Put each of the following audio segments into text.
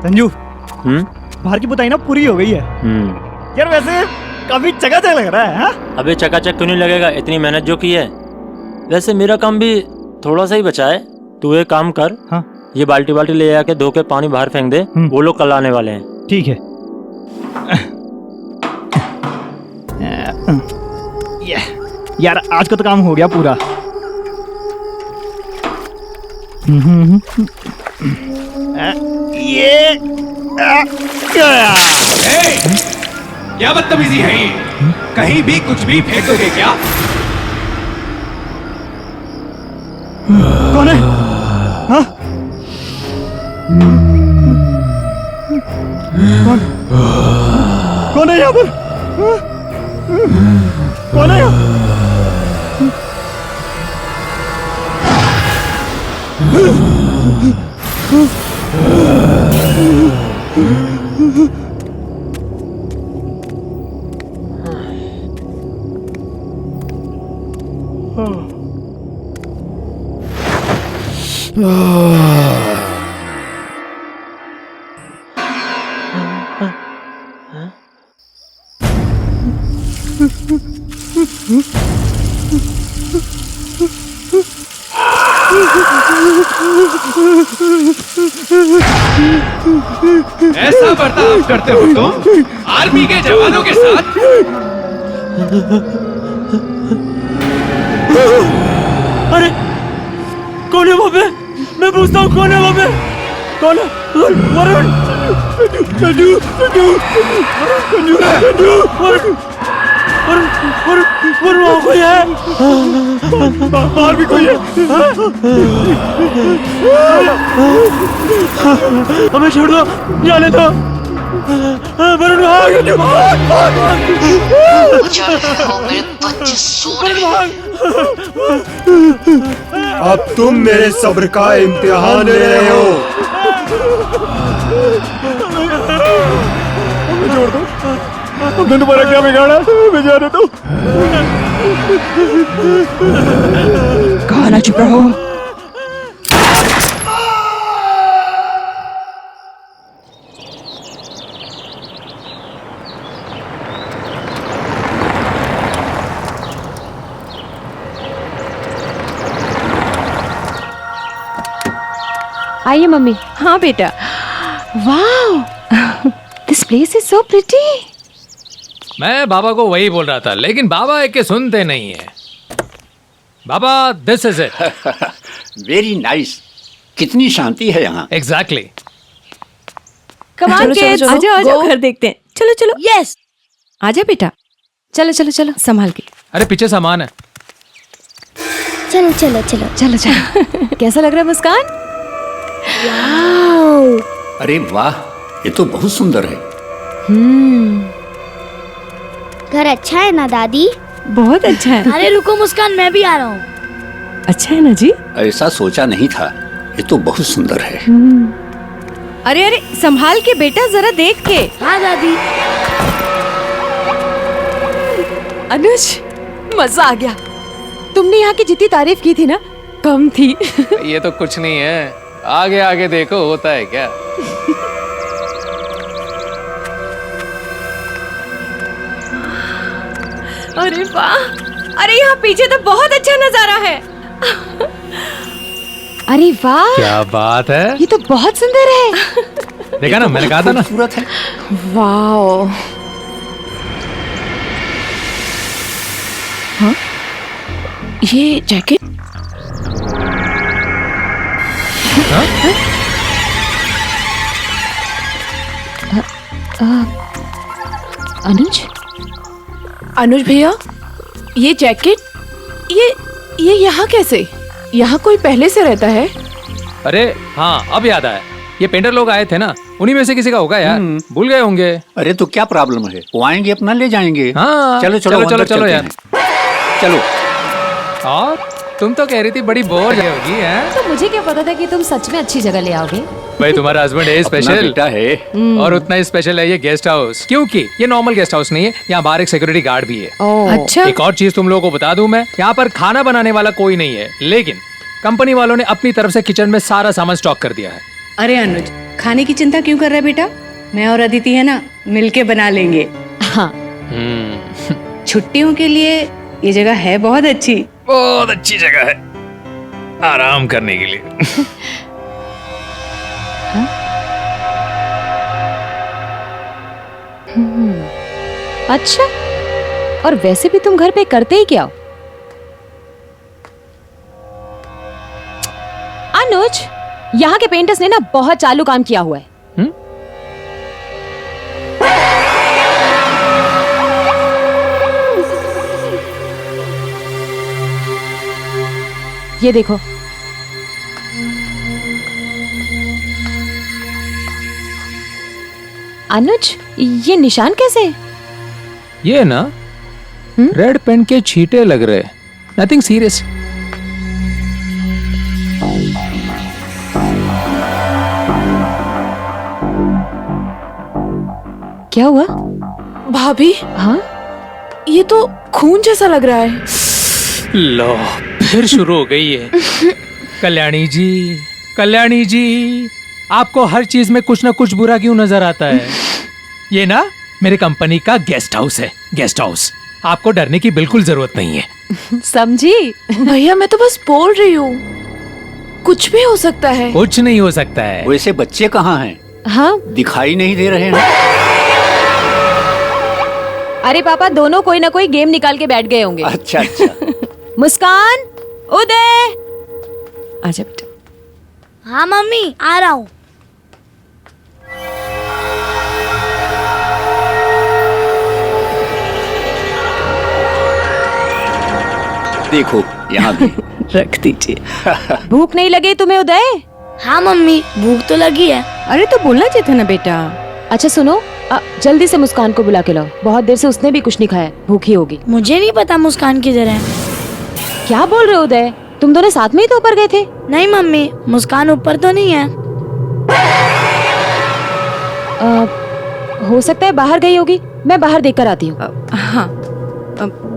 संजू, बाहर की पुताई ना पूरी हो गई है। यार वैसे काफी चकाचक लग रहा है। हाँ? अबे चकाचक क्यों नहीं लगेगा, इतनी मेहनत जो की है। वैसे मेरा काम भी थोड़ा सा ही बचा है। तू एक काम कर, हाँ? ये बाल्टी बाल्टी ले आके धो के पानी बाहर फेंक दे। वो लोग कल आने वाले हैं। ठीक है। यार आज का तो काम हो गया पूरा। ये क्या बदतमीजी है ये? कहीं भी कुछ भी फेंक दोगे क्या? कौन है? हाँ? कौन है यहाँ पर? हाँ? कौन है यहाँ? ऐसा बर्ताव करते हो तुम आर्मी के जवानों के साथ? अरे कौन है वहाँ पे? मैं पूछता हूँ कौन है वहाँ पे? कौन है? वरुण! संजू! संजू! संजू! संजू! वरुण! वरुण वहाँ कोई है? बाहर भी कोई है? हमें छोड़ दो, जाने दो। वरुण अब तुम मेरे सब्र का इम्तिहान ले रहे हो। छोड़ दो, तुमने तुम्हारा क्या बिगाड़ा? मैं जाने दो। कहा ना चुप रहो। आइए मम्मी। हाँ बेटा। वाह, this place is so pretty. मैं बाबा को वही बोल रहा था, लेकिन बाबा एक के सुनते नहीं है। बाबा this is it. Very nice. कितनी शांति है यहाँ। एग्जैक्टली। कमाल किड्स, आ जाओ घर देखते हैं। चलो चलो। यस, आजा बेटा। चलो चलो चलो, संभाल के। अरे पीछे सामान है। चलो चलो चलो चलो चलो। कैसा लग रहा है मुस्कान? अरे वाह, ये तो बहुत सुंदर है। घर अच्छा है ना दादी? बहुत अच्छा है। अरे रुको मुस्कान, मैं भी आ रहा हूँ। अच्छा है ना जी? ऐसा सोचा नहीं था। ये तो बहुत सुंदर है। अरे अरे संभाल के बेटा, जरा देख के। हाँ दादी। अनुज, मजा आ गया। तुमने यहाँ की जितनी तारीफ की थी ना, कम थी। ये तो कुछ नहीं है, आगे आगे देखो होता है क्या। अरे वाह, अरे यहाँ पीछे तो बहुत अच्छा नजारा है। अरे वाह, क्या बात है। ये तो बहुत सुंदर है। देखा ना, मैंने कहा था ना। खूबसूरत है। वाओ। हाँ? ये जैकेट? अनुज? अनुज भैया, ये जैकेट ये यहाँ कैसे? यहाँ कोई पहले से रहता है? अरे हाँ, अब याद आया। ये पेंटर लोग आए थे ना, उन्हीं में से किसी का होगा यार। भूल गए होंगे। अरे तो क्या प्रॉब्लम है, वो आएंगे अपना ले जाएंगे। हाँ, चलो चलो चलो अंदर चलो चलते यार। हैं। चलो। और तुम तो कह रही थी बड़ी बोर होगी हैं? तो मुझे क्या पता था कि तुम सच में अच्छी जगह ले आओगे। भाई तुम्हारा हस्बैंड है अपना स्पेशल। बेटा है। और उतना ही स्पेशल है ये गेस्ट हाउस, क्योंकि ये नॉर्मल गेस्ट हाउस नहीं है। यहाँ बाहर एक सिक्योरिटी गार्ड भी है। अच्छा। एक और चीज तुम लोगों को बता दूं मैं, यहाँ पर खाना बनाने वाला कोई नहीं है, लेकिन कंपनी वालों ने अपनी तरफ से किचन में सारा सामान स्टॉक कर दिया है। अरे अनुज, खाने की चिंता क्यों कर रहा है बेटा? मैं और अदिति है ना, मिलके बना लेंगे। हाँ। छुट्टियों के लिए ये जगह है बहुत अच्छी। बहुत अच्छी जगह है आराम करने के लिए। अच्छा, और वैसे भी तुम घर पे करते ही क्या हो? अनुज, यहाँ के पेंटर्स ने ना बहुत चालू काम किया हुआ है। ये देखो, अनुज, ये निशान कैसे? ये ना रेड पेन के छींटे लग रहे, नथिंग सीरियस। क्या हुआ भाभी? हाँ, ये तो खून जैसा लग रहा है। लो, फिर शुरू हो गई है। कल्याणी जी, आपको हर चीज में कुछ ना कुछ बुरा क्यों नजर आता है? ये ना मेरे कंपनी का गेस्ट हाउस है, गेस्ट हाउस। आपको डरने की बिल्कुल जरूरत नहीं है। समझी? भैया मैं तो बस बोल रही हूँ, कुछ भी हो सकता है। कुछ नहीं हो सकता है। वैसे बच्चे कहाँ हैं? हाँ, दिखाई नहीं दे रहे हैं। अरे पापा, दोनों कोई ना कोई गेम निकाल के बैठ गए होंगे। अच्छा अच्छा। मुस्कान, उदय, आजा बेटा। हाँ मम्मी, आ रहा हूँ। देखो यहाँ भी। रख दीजिए। भूख नहीं लगी तुम्हें उदय? हाँ मम्मी, भूख तो लगी है। अरे तो बोलना चाहिए था ना बेटा। अच्छा सुनो, जल्दी से मुस्कान को बुला के लाओ, बहुत देर से उसने भी कुछ नहीं खाया, भूखी होगी। मुझे नहीं पता मुस्कान किधर है। क्या बोल रहे हो उदय? तुम दोनों साथ में ही तो ऊपर गए थे। नहीं मम्मी, मुस्कान ऊपर तो नहीं है। हो सकता है बाहर गई होगी, मैं बाहर देखकर आती हूँ। हाँ,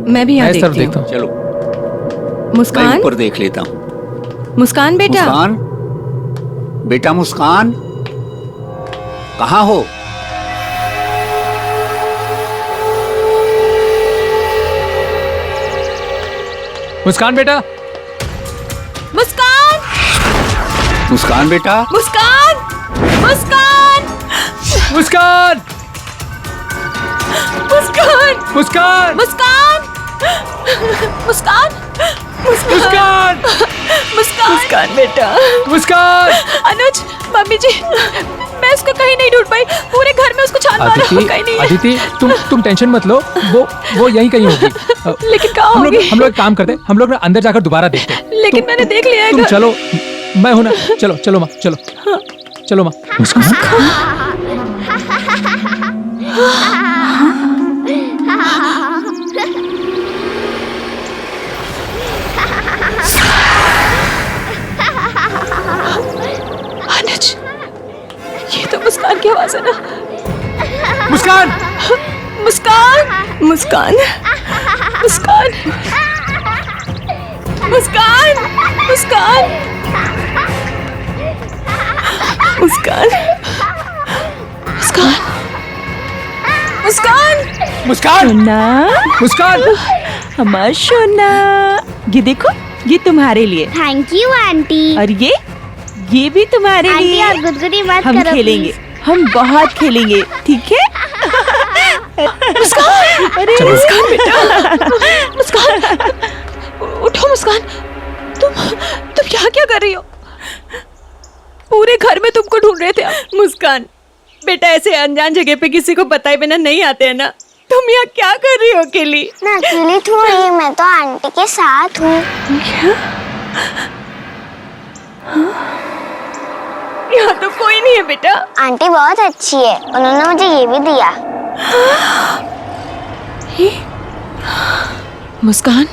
मैं भी यहाँ मैं सब देखती देखता हूँ। हूँ। चलो, मैं मुस्कान, ऊपर देख लेता हूँ। मुस्कान बेटा। मुस्कान, बेटा मुस्कान, कहाँ हो? मुस्कान बेटा, मुस्कान, मुस्कान बेटा, मुस्कान, मुस्कान, मुस्कान, मुस्कान, मुस्कान, मुस्कान, मुस्कान, मुस्कान, मुस्कान बेटा। मुस्कान। अनुज, मम्मी जी, मैं उसको कहीं नहीं ढूंढ पाई, पूरे घर में उसको छान मारा, वो कहीं नहीं है। अदिति, तुम टेंशन मत लो, वो यहीं कहीं होगी। लेकिन कहाँ होगी? हम लोग एक काम करते, हम लोग ना अंदर जाकर दोबारा देखते हैं। लेकिन मैंने देख लिया है तुम घर। चलो, मैं हूं ना। चलो माँ, चलो चलो माँ। अनुज, ये तो मुस्कान की आवाज है ना? मुस्कान, मुस्कान, मुस्कान, मुस्कान, मुस्कान, मुस्कान, मुस्कान, मुस्कान, मुस्कान, मुस्कान, सोना, मुस्कान। हमारा सोना, ये देखो, ये तुम्हारे लिए, थैंक यू आंटी। और ये भी तुम्हारे आंटी लिए। और गुदगुदी मत हम करो खेलेंगे, please। हम बहुत खेलेंगे, ठीक है? मुस्कान, अरे मुस्कान बेटा, मुस्कान, उठो मुस्कान, तुम यहाँ क्या कर रही हो? पूरे घर में तुमको ढूंढ रहे थे। मुस्कान बेटा, ऐसे अनजान जगह पे किसी को बताए बिना नहीं आते हैं ना। तुम यहाँ क्या कर रही हो अकेली? मैं अकेली थोड़ी, मैं तो आंटी के साथ हूँ। यहाँ तो कोई नहीं है बेटा। आंटी बहुत अच्छी है, उन्होंने मुझे ये भी दिया। मुस्कान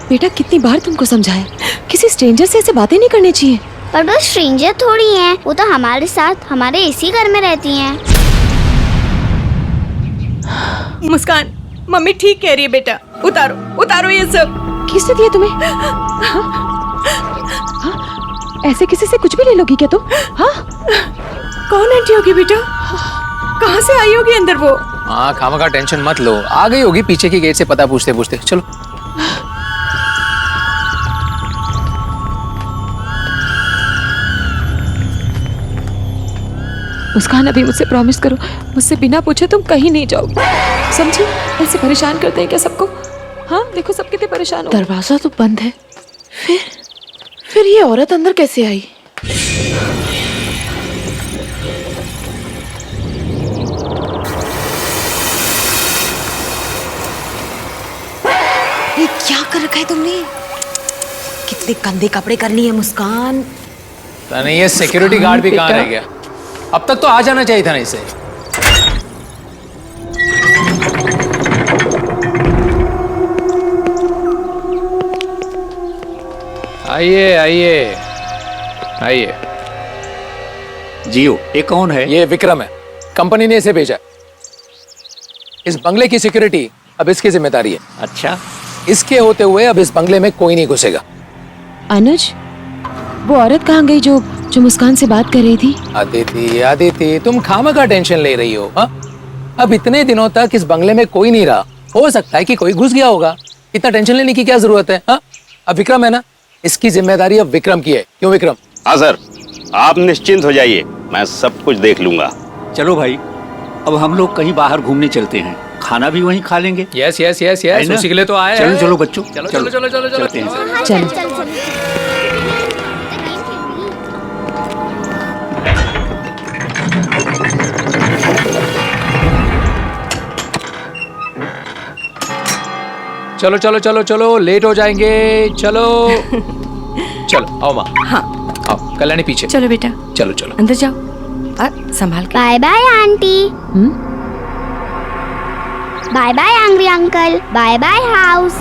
बेटा, कितनी बार तुमको समझाया, किसी स्ट्रेंजर से ऐसे बातें नहीं करनी चाहिए। पर वो स्ट्रेंजर थोड़ी हैं, वो तो हमारे साथ हमारे इसी घर में रहती हैं। मुस्कान, मम्मी ठीक कह रही है बेटा, उतारो उतारो ये सब। किसने दिया तुम्हें? हाँ? हाँ? ऐसे किसी से कुछ भी ले लोगी क्या तुम? हाँ? कौन आंटी होगी बेटा? कहाँ से आई होगी अंदर वो? हाँ खामा का टेंशन मत लो, आ गई होगी पीछे की गेट से पता पूछते पूछते। चलो मुस्कान, अभी मुझसे प्रॉमिस करो, मुझसे बिना पूछे तुम कहीं नहीं जाओगी, समझी? ऐसे परेशान करते हैं क्या सबको? हाँ देखो सब कितने परेशान हो। दरवाजा तो बंद है, फिर ये औरत अंदर कैसे आई? ये क्या कर रखा है तुमने? कितने गंदे कपड़े कर लिए मुस्कान। पता नहीं ये सिक्योरिटी गार्ड भी कहाँ रह गया? अब तक तो आ जाना चाहिए था ना इसे। आइए आइए आइए। जियो, ये कौन है? ये विक्रम है, कंपनी ने इसे भेजा। इस बंगले की सिक्योरिटी अब इसकी जिम्मेदारी है। अच्छा, इसके होते हुए अब इस बंगले में कोई नहीं घुसेगा। अनुज, वो औरत कहाँ गई जो मुस्कान से बात कर रही थी? आदिति आदिति, तुम खामा का टेंशन ले रही हो। हाँ, अब इतने दिनों तक इस बंगले में कोई नहीं रहा, हो सकता है कि कोई घुस गया होगा। इतना टेंशन लेने की क्या जरूरत है? हाँ, अब विक्रम है ना, इसकी जिम्मेदारी अब विक्रम की है। क्यों विक्रम? हाँ सर, आप निश्चिंत हो जाइए, मैं सब कुछ देख लूंगा। चलो भाई, अब हम लोग कहीं बाहर घूमने चलते हैं, खाना भी वहीं खा लेंगे। यस यस यस यस, उसी के लिए तो आए हैं। चलो चलो बच्चों, चलो चलो चलो चलो चलो चलते हैं। हाँ, चलो। चल। चलो चलो चलो चलो, लेट हो जाएंगे। चलो चलो आओ माँ। हाँ आओ, कल्याणी पीछे। चलो बेटा, चलो चलो अंदर जाओ संभाल के। Bye bye aunty. Bye bye angry uncle. Bye bye house.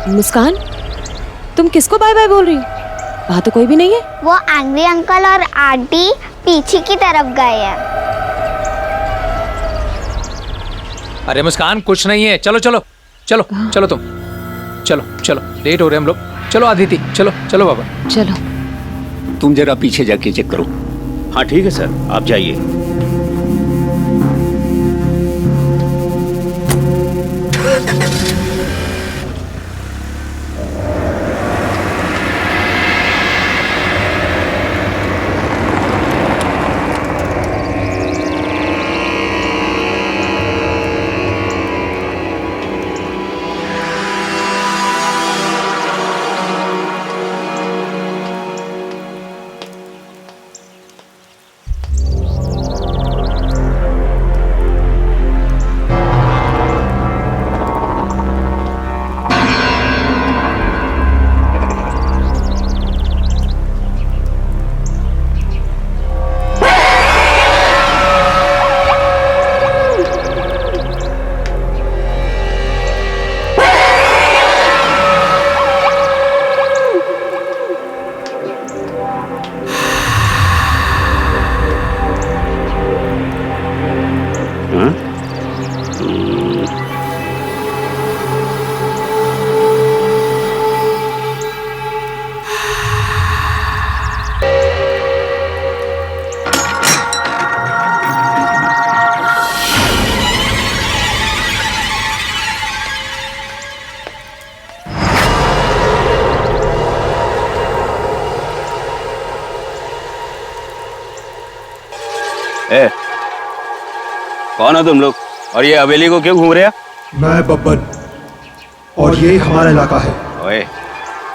Muskan, तुम किसको बाय बाय बोल रही हो? वहाँ तो कोई भी नहीं है। वो एंग्री अंकल और आंटी पीछे की तरफ गए हैं। अरे मुस्कान, कुछ नहीं है। चलो चलो चलो चलो, तुम चलो चलो, लेट हो रहे हम लोग। चलो आदिति, चलो चलो बाबा। चलो। तुम जरा पीछे जाके चेक करो। हाँ ठीक है सर, आप जाइए। ए, कौन हो तुम लोग और ये हवेली को क्यों घूम रहे हो? मैं बब्बन और ये हमारा इलाका है। ओए,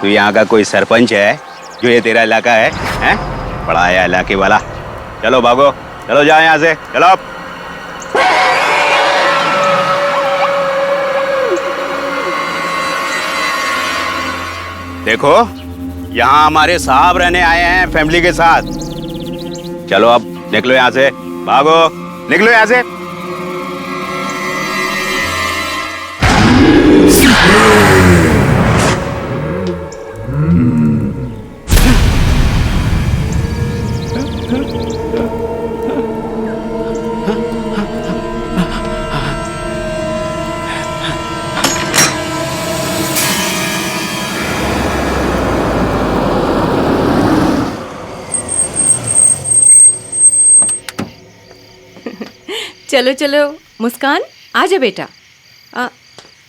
तू यहाँ का कोई सरपंच है जो ये तेरा इलाका है? हैं? बड़ा आया इलाके वाला। चलो भागो, चलो जाओ यहाँ से, चलो। देखो, यहाँ हमारे साहब रहने आए हैं फैमिली के साथ। चलो अब निकलो यहाँ से, भागो, निकलो यहाँ से। चलो चलो मुस्कान, आ जा बेटा।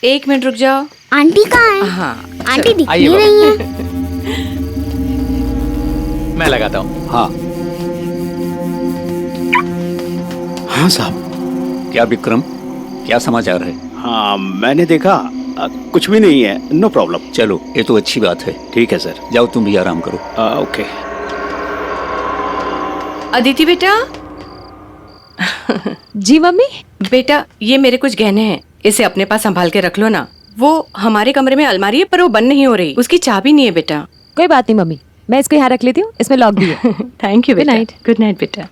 1 मिनट रुक जाओ। आंटी कहाँ है? हाँ आंटी दिख आइए नहीं रही है। मैं लगाता हूँ। हाँ हाँ साहब। क्या विक्रम, क्या समाचार है? हाँ मैंने देखा, कुछ भी नहीं है, नो प्रॉब्लम। चलो ये तो अच्छी बात है। ठीक है सर। जाओ तुम भी आराम करो। ओके। अदिति बेटा। जी मम्मी। बेटा ये मेरे कुछ गहने हैं, इसे अपने पास संभाल के रख लो ना। वो हमारे कमरे में अलमारी है पर वो बंद नहीं हो रही, उसकी चाबी नहीं है बेटा। कोई बात नहीं मम्मी, मैं इसको यहाँ रख लेती हूँ, इसमें लॉक भी है। थैंक यू बेटा। नाइट। गुड नाइट बेटा।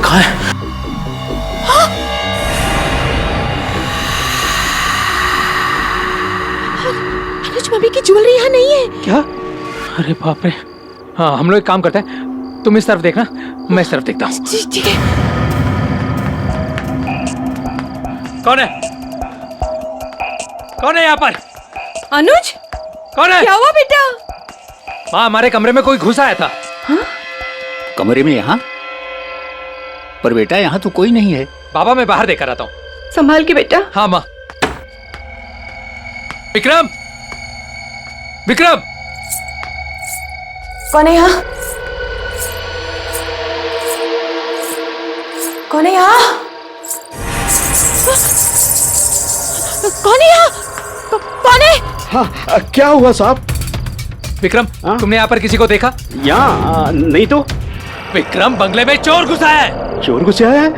कहाँ है? अनुज मम्मी की ज्वेलरी यहाँ नहीं है। क्या? अरे बाप रे। हाँ हम लोग एक काम करते हैं, तुम इस तरफ देखना, मैं इस तरफ देखता हूँ। ठीक है। कौन है? कौन है यहाँ पर? अनुज कौन है? क्या हुआ बेटा? हाँ हमारे कमरे में कोई घुस आया था। कमरे में? यहाँ पर बेटा यहाँ तो कोई नहीं है। बाबा मैं बाहर देखकर आता हूँ। संभाल के बेटा। हाँ माँ। विक्रम, विक्रम। कौन है यहाँ? कौन है यहाँ? कौन है यहाँ? कौन है? हाँ क्या हुआ साहब? विक्रम तुमने यहाँ पर किसी को देखा? यहाँ नहीं तो। विक्रम बंगले में चोर घुसा है। चोर घुसा है?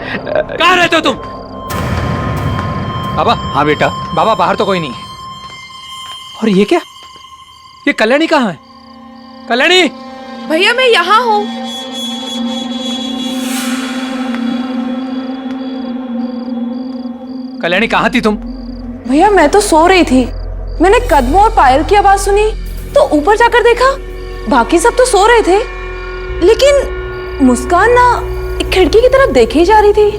कहाँ रहते हो तुम? बाबा। हाँ बेटा। बाबा बाहर तो कोई नहीं। और ये क्या? ये कल्याणी कहाँ है? कल्याणी। भैया मैं यहाँ हूँ। कल्याणी कहाँ थी तुम? भैया मैं तो सो रही थी, मैंने कदमों और पायल की आवाज सुनी तो ऊपर जाकर देखा, बाकी सब तो सो रहे थे, लेकिन मुस्कान ना एक खिड़की की तरफ देखे ही जा रही थी।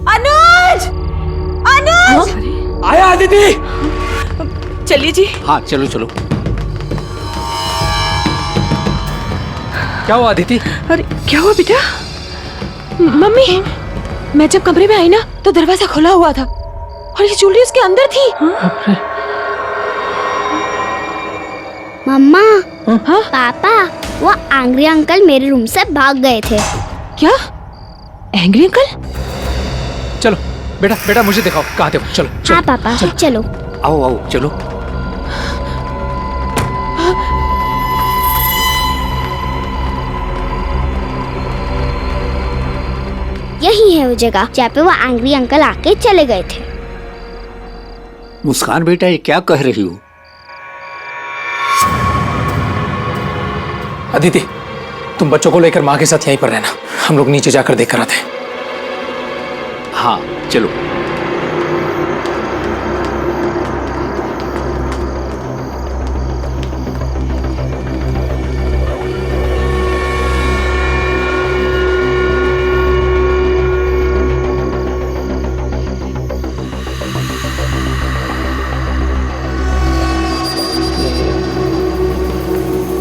अनुज! अनुज! आया अदिति। चलिए जी। हाँ चलो चलो। क्या हुआ अदिति? अरे क्या हुआ बेटा? मम्मी मैं जब कमरे में आई ना तो दरवाजा खुला हुआ था और ये ज्वेलरी उसके अंदर थी। मम्मा। हाँ? पापा, वो एंग्री अंकल मेरे रूम से भाग गए थे। क्या? Angry uncle? चलो बेटा, बेटा मुझे दिखाओ कहाँ थे वो। चलो, चलो। हाँ पापा चलो। आओ आओ चलो। यही है वो जगह जहाँ पे वो एंग्री अंकल आके चले गए थे। मुस्कान बेटा ये क्या कह रही हो? अदिति तुम बच्चों को लेकर माँ के साथ यहीं पर रहना, हम लोग नीचे जाकर देख कर आते हैं। हाँ चलो।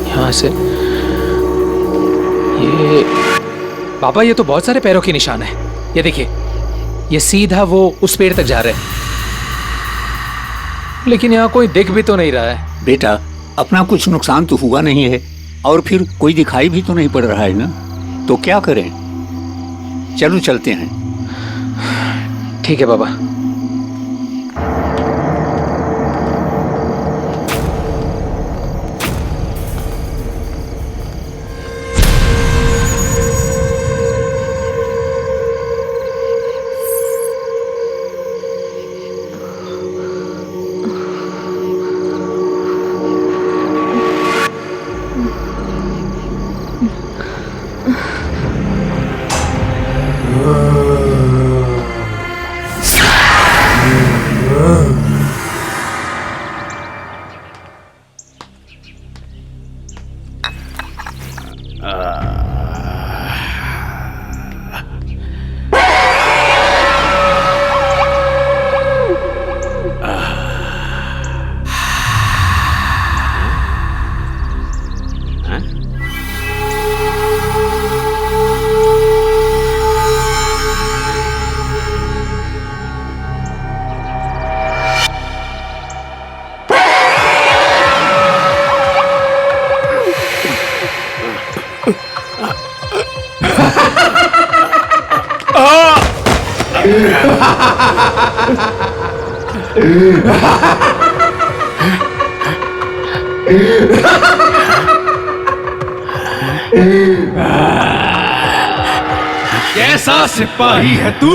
यहाँ से ये बाबा, ये तो बहुत सारे पैरों के निशान है। ये देखिए, ये सीधा वो उस पेड़ तक जा रहे हैं, लेकिन यहाँ कोई दिख भी तो नहीं रहा है। बेटा, अपना कुछ नुकसान तो हुआ नहीं है, और फिर कोई दिखाई भी तो नहीं पड़ रहा है ना, तो क्या करें? चलो चलते हैं। ठीक है बाबा। कैसा सिपाही है तू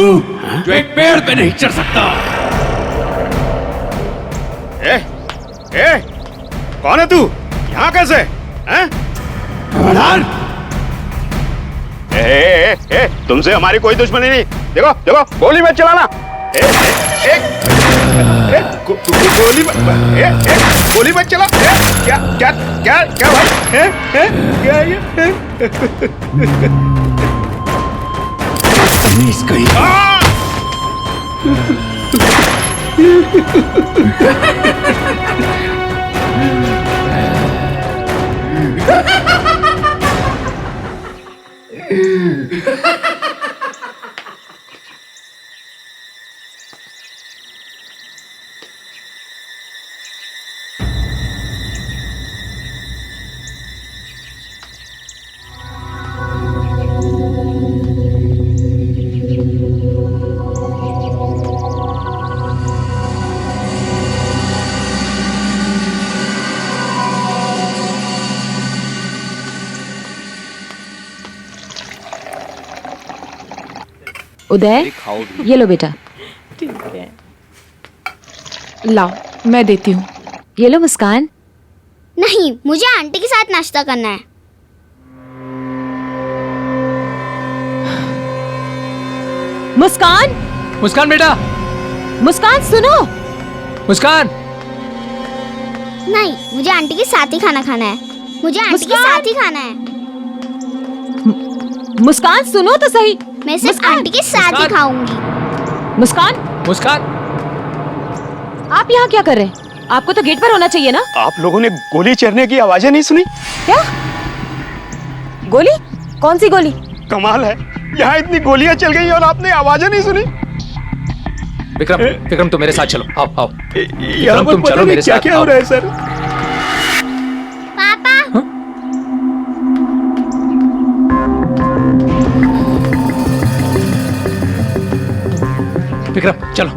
जो एक पेड़ पे नहीं चढ़ सकता? कौन है तू? यहाँ कैसे? हैं? तुमसे हमारी कोई दुश्मनी नहीं। देखो देखो, गोली मत चलाना। गोली मत चला। क्या क्या क्या क्या भाई? क्या ये? उदय, ये लो बेटा। ठीक है, लाओ मैं देती हूँ। ये लो मुस्कान। नहीं, मुझे आंटी के साथ नाश्ता करना है। मुस्कान, मुस्कान बेटा, मुस्कान सुनो। मुस्कान। नहीं, मुझे आंटी के साथ ही खाना खाना है। मुझे आंटी के साथ ही खाना है। मुस्कान सुनो तो सही। मैं सिर्फ आंटी के साथ ही खाऊंगी। मुस्कान, मुस्कान, आप यहाँ क्या कर रहे हैं? आपको तो गेट पर होना चाहिए ना। आप लोगों ने गोली चलने की आवाजें नहीं सुनी? क्या गोली? कौन सी गोली? कमाल है, यहाँ इतनी गोलियां चल गई और आपने आवाजें नहीं सुनी। विक्रम, विक्रम तुम मेरे साथ चलो। आओ आओ यहाँ पर तुम चलो मेरे साथ। क्या हो रहा है सर? पापा। विक्रम चलो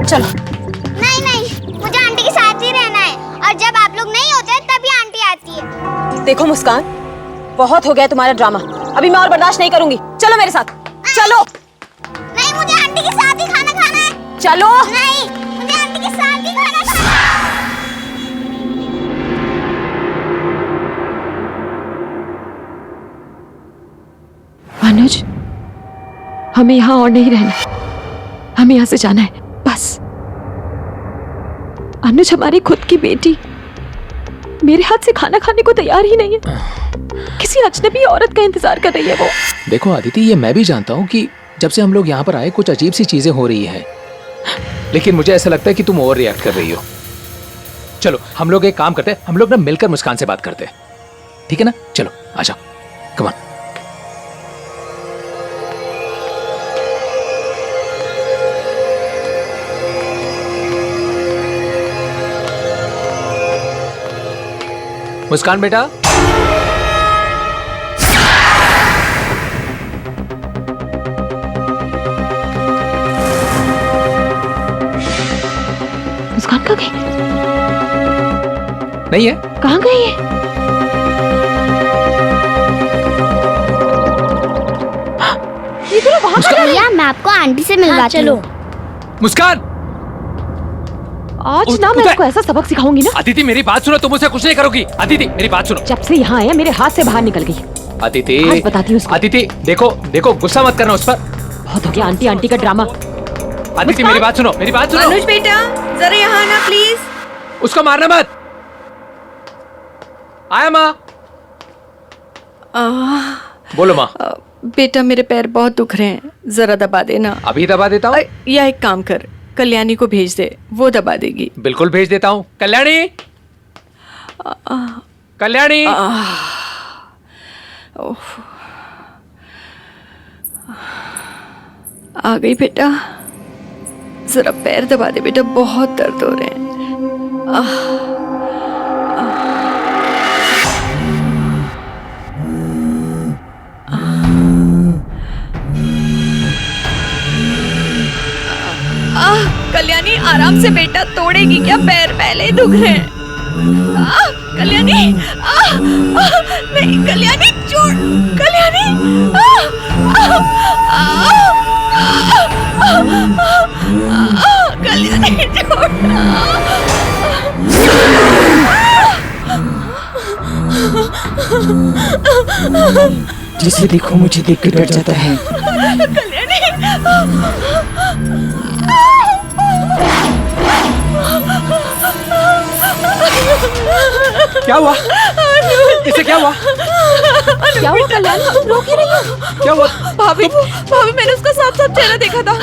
चलो। नहीं नहीं, मुझे आंटी के साथ ही रहना है, और जब आप लोग नहीं होते तभी आंटी आती है। देखो मुस्कान, बहुत हो गया तुम्हारा ड्रामा। अभी मैं और बर्दाश्त नहीं करूंगी। चलो मेरे साथ, चलो। नहीं, मुझे आंटी के साथ ही खाना खाना है। चलो। नहीं, मुझे आंटी के साथ ही खाना खाना है। अनुज, हमें यहाँ और नहीं रहना, हमें यहाँ से जाना है बस। अनुज हमारी खुद की बेटी मेरे हाथ से खाना खाने को तैयार ही नहीं है। किसी अजनबी औरत का इंतजार कर रही है वो। देखो आदिति, ये मैं भी जानता हूँ कि जब से हम लोग यहाँ पर आए कुछ अजीब सी चीजें हो रही है, लेकिन मुझे ऐसा लगता है कि तुम ओवर रिएक्ट कर रही हो। चलो हम लोग एक काम करते हैं, हम लोग ना मिलकर मुस्कान से बात करते हैं, ठीक है ना? चलो आ जाओ, कम ऑन। मुस्कान बेटा, मुस्कान कहाँ गई? नहीं है? कहाँ गई है? भैया मैं आपको आंटी से मिलवाती हूँ। मुस्कान, आज ना मैं उसको ऐसा सबक सिखाऊंगी ना। अदिति मेरी बात सुनो, तुम मुझसे कुछ नहीं करोगी। अदिति मेरी बात सुनो। जब से यहाँ आया मेरे हाथ से बाहर निकल गई। अदिति आज बताती हूँ उसको। अदिति देखो देखो, गुस्सा मत करना उस पर। बहुत हो गया आंटी आंटी का ड्रामा। अदिति मेरी बात सुनो, मेरी बात सुनो। अनुज बेटा जरा यहाँ आना प्लीज। उसको मारना मत। आया माँ। बोलो माँ। बेटा मेरे पैर बहुत दुख रहे हैं, जरा दबा देना। अभी दबा देता हूँ। या एक काम कर, कल्याणी को भेज दे, वो दबा देगी। बिल्कुल भेज देता हूँ। कल्याणी, कल्याणी। आ गई बेटा, जरा पैर दबा दे बेटा, बहुत दर्द हो रहे हैं। कल्याणी आराम से बेटा, तोड़ेगी क्या? पैर पहले ही दुख रहे हैं। कल्याणी नहीं, कल्याणी छोड़, कल्याणी कल्याणी छोड़। जिसे देखो मुझे देख के डर जाता है। क्या हुआ? इसे क्या हुआ? क्या हुआ कल्याण? रो क्यों रही हो? क्या हुआ? भाभी मैंने उसका साफ साफ चेहरा देखा था।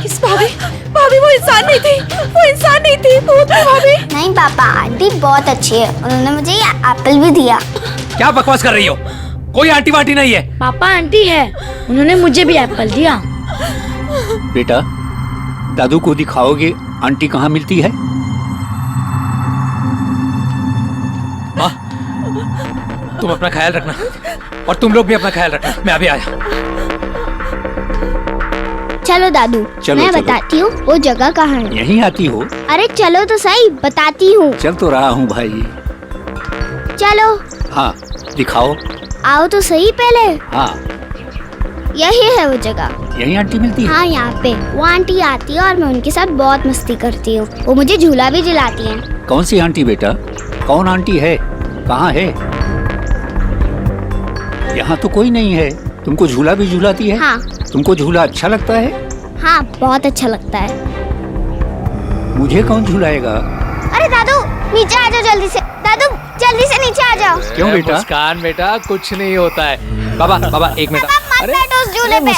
किस भाभी वो इंसान नहीं थी, वो इंसान नहीं थी, भूत थी भाभी। नहीं पापा, आंटी बहुत अच्छी है, उन्होंने मुझे ये एप्पल भी दिया। क्या बकवास कर रही हो? कोई आंटी वांटी नहीं है। पापा आंटी है, उन्होंने मुझे भी एप्पल दिया। बेटा, दादू को दिखाओगे आंटी कहाँ मिलती है? माँ, तुम अपना ख्याल रखना और तुम लोग भी अपना ख्याल रखना। मैं अभी आया। चलो दादू, चलो, मैं चलो। बताती हूँ वो जगह कहाँ है। यहीं आती हो? अरे चलो तो सही, बताती हूँ। चल तो रहा हूँ भाई। चलो। हाँ, दिखाओ। आओ तो सही पहले। हाँ, यही है वो जगह। यहीं आंटी मिलती है? हाँ, यहाँ पे वो आंटी आती है और मैं उनके साथ बहुत मस्ती करती हूँ। वो मुझे झूला भी झुलाती हैं। कौन सी आंटी बेटा? कौन आंटी है? कहाँ है? यहाँ तो कोई नहीं है। तुमको झूला भी झूलाती है? हाँ। तुमको झूला अच्छा लगता है? हाँ, बहुत अच्छा लगता है। मुझे कौन झूलाएगा? अरे दादू, नीचे आ जाओ जल्दी से। दादू जल्दी से नीचे आ जाओ। क्यों बेटा? मुस्कान बेटा, कुछ नहीं होता है। बाबा एक मिनट। मत बैठो उस झूले पे।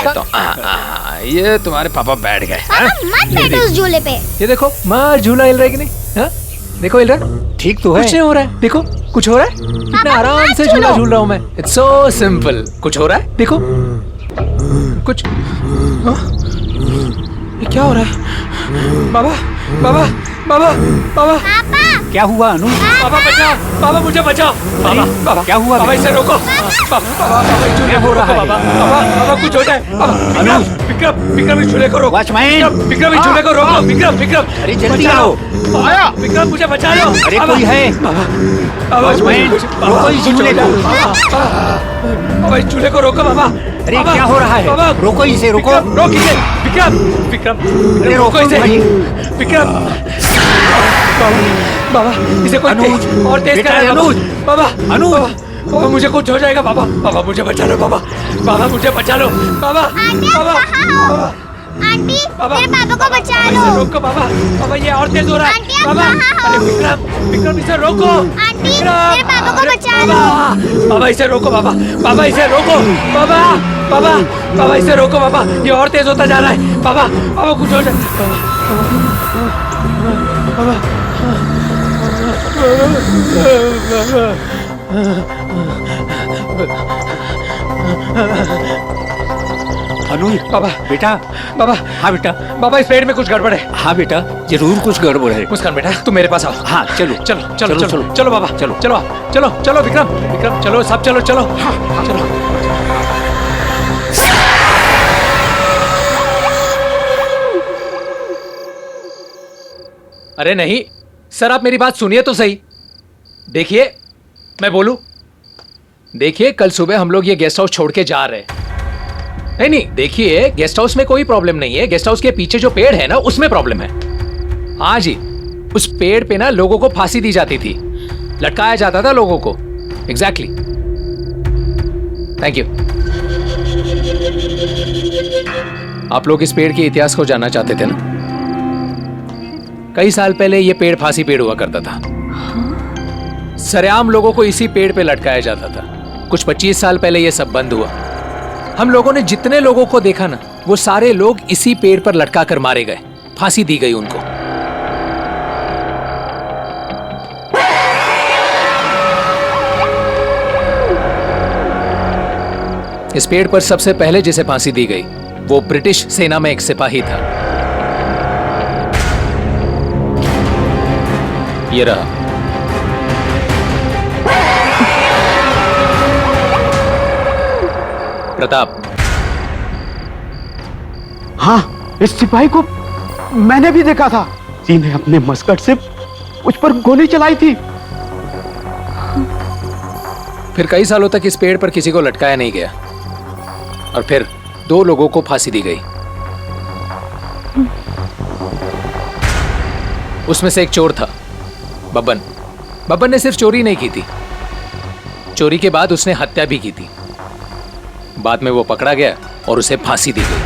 ये तुम्हारे पापा बैठ गए। मत बैठो उस झूले पे। ये देखो माँ, झूला हिल रहा है कि नहीं? हाँ? देखो हिल रहा है। ठीक तो है। कुछ नहीं हो रहा है। देखो कुछ हो रहा है। कितना आराम से झूला झूल रहा हूँ मैं। It's so simple. कुछ हो रहा है? देखो कुछ। हाँ? ये क्या हो रहा है? बाबा क्या हुआ अनु? बाबा बचाओ, बाबा मुझे बचाओ। बाबा क्या हुआ? बाबा इसे रोको। बाबा क्या हो रहा है? बाबा कुछ हो जाए। विक्रम इस झूले को रोको। वॉचमैन! विक्रम इस झूले को रोको। विक्रम अरे जल्दी आओ। आया। विक्रम मुझे बचा लो। अरे कोई है? वॉचमैन, रोको इस झूले को। बाबा इस झूले को रोको। बाबा अरे क्या हो रहा है? रोको इसे, रोको। रोक इसे। विक्रम रोको इसे। विक्रम बाबा इसे कोई अनुज, और तेज बेटा, करा। अनुज। बाबा बाबा मुझे कुछ हो जाएगा। बाबा मुझे बचा लो। बाबा मुझे बचा लो। बाबा आंटी, मेरे पापा को बचा लो। इसे रोको। बाबा ये और तेज हो रहा है। आंटी, आप बाबा कहाँ हो? अरे विक्रम इसे रोको। आंटी, मेरे पापा को बचा लो। बाबा इसे रोको। बाबा इसे रोको। बाबा इसे रोको। बाबा ये और तेज होता जा रहा है। बाबा कुछ हो जाए। अनुज बाबा बेटा। बाबा हाँ बेटा। बाबा इस पेड़ में कुछ गड़बड़ है। हाँ बेटा, जरूर कुछ गड़बड़ है। मुस्कान बेटा तुम मेरे पास आओ। हाँ चलो चलो चलो चलो चलो, चलो बाबा चलो चलो चलो चलो विक्रम विक्रम चलो सब चलो चलो। हाँ चलो। अरे नहीं सर, आप मेरी बात सुनिए तो सही। देखिए मैं बोलूं, देखिए कल सुबह हम लोग ये गेस्ट हाउस छोड़ के जा रहे हैं। नहीं नहीं देखिए, गेस्ट हाउस में कोई प्रॉब्लम नहीं है। गेस्ट हाउस के पीछे जो पेड़ है ना, उसमें प्रॉब्लम है। हाँ जी, उस पेड़ पे ना लोगों को फांसी दी जाती थी, लटकाया जाता था लोगों को। एग्जैक्टली। Thank you. आप लोग इस पेड़ के इतिहास को जानना चाहते थे ना? कई साल पहले ये पेड़ फांसी पेड़ हुआ करता था। सरेआम लोगों को इसी पेड़ पे लटकाया जाता था। कुछ 25 साल पहले ये सब बंद हुआ। हम लोगों ने जितने लोगों को देखा ना, वो सारे लोग इसी पेड़ पर लटका कर मारे गए, फांसी दी गई उनको। इस पेड़ पर सबसे पहले जिसे फांसी दी गई वो ब्रिटिश सेना में एक सिपाही था। ये रहा। प्रताप। हाँ, इस सिपाही को मैंने भी देखा था। जी ने अपने मस्कट से उस पर गोली चलाई थी। फिर कई सालों तक इस पेड़ पर किसी को लटकाया नहीं गया और फिर 2 लोगों को फांसी दी गई। उसमें से एक चोर था, बब्बन। बब्बन ने सिर्फ चोरी नहीं की थी, चोरी के बाद उसने हत्या भी की थी। बाद में वो पकड़ा गया और उसे फांसी दी गई।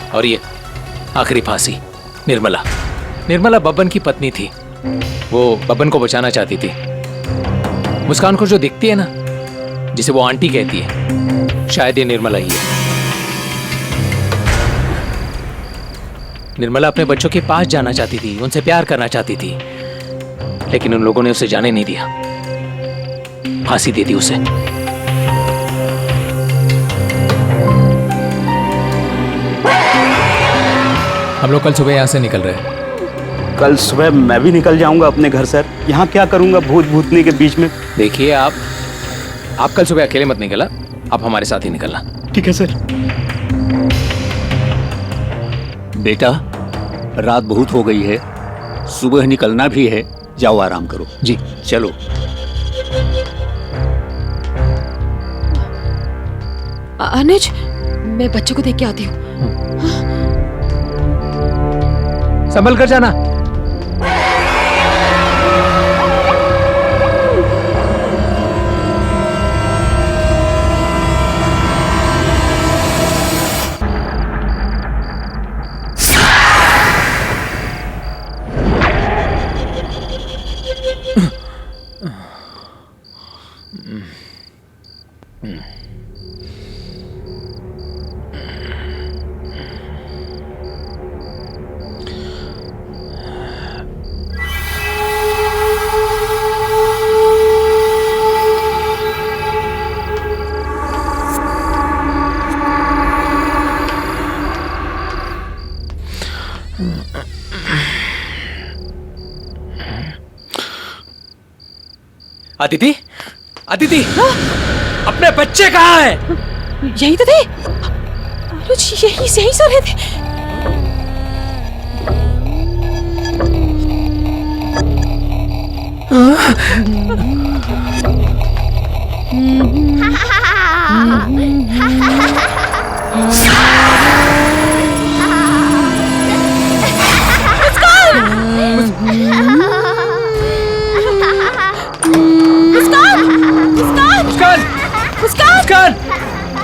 और ये आखिरी फांसी निर्मला। निर्मला बब्बन की पत्नी थी। वो बब्बन को बचाना चाहती थी। मुस्कान को जो दिखती है ना, जिसे वो आंटी कहती है, शायद ये निर्मला ही है। निर्मला अपने बच्चों के पास जाना चाहती थी, उनसे प्यार करना चाहती थी, लेकिन उन लोगों ने उसे जाने नहीं दिया, फांसी दे दी उसे। हम लोग कल सुबह यहां से निकल रहे हैं। कल सुबह मैं भी निकल जाऊंगा अपने घर सर। यहाँ क्या करूंगा भूत भूतनी के बीच में? देखिए आप कल सुबह अकेले मत निकलना, आप हमारे साथ ही निकलना। ठीक है सर। बेटा, रात बहुत हो गई है, सुबह निकलना भी है। जाओ आराम करो। जी चलो। अनुज, मैं बच्चों को देख के आती हूँ। संभल कर जाना। अदिति, अदिति, अपने बच्चे कहाँ हैं? यही तो थे अनुज, यही सो रहे थे।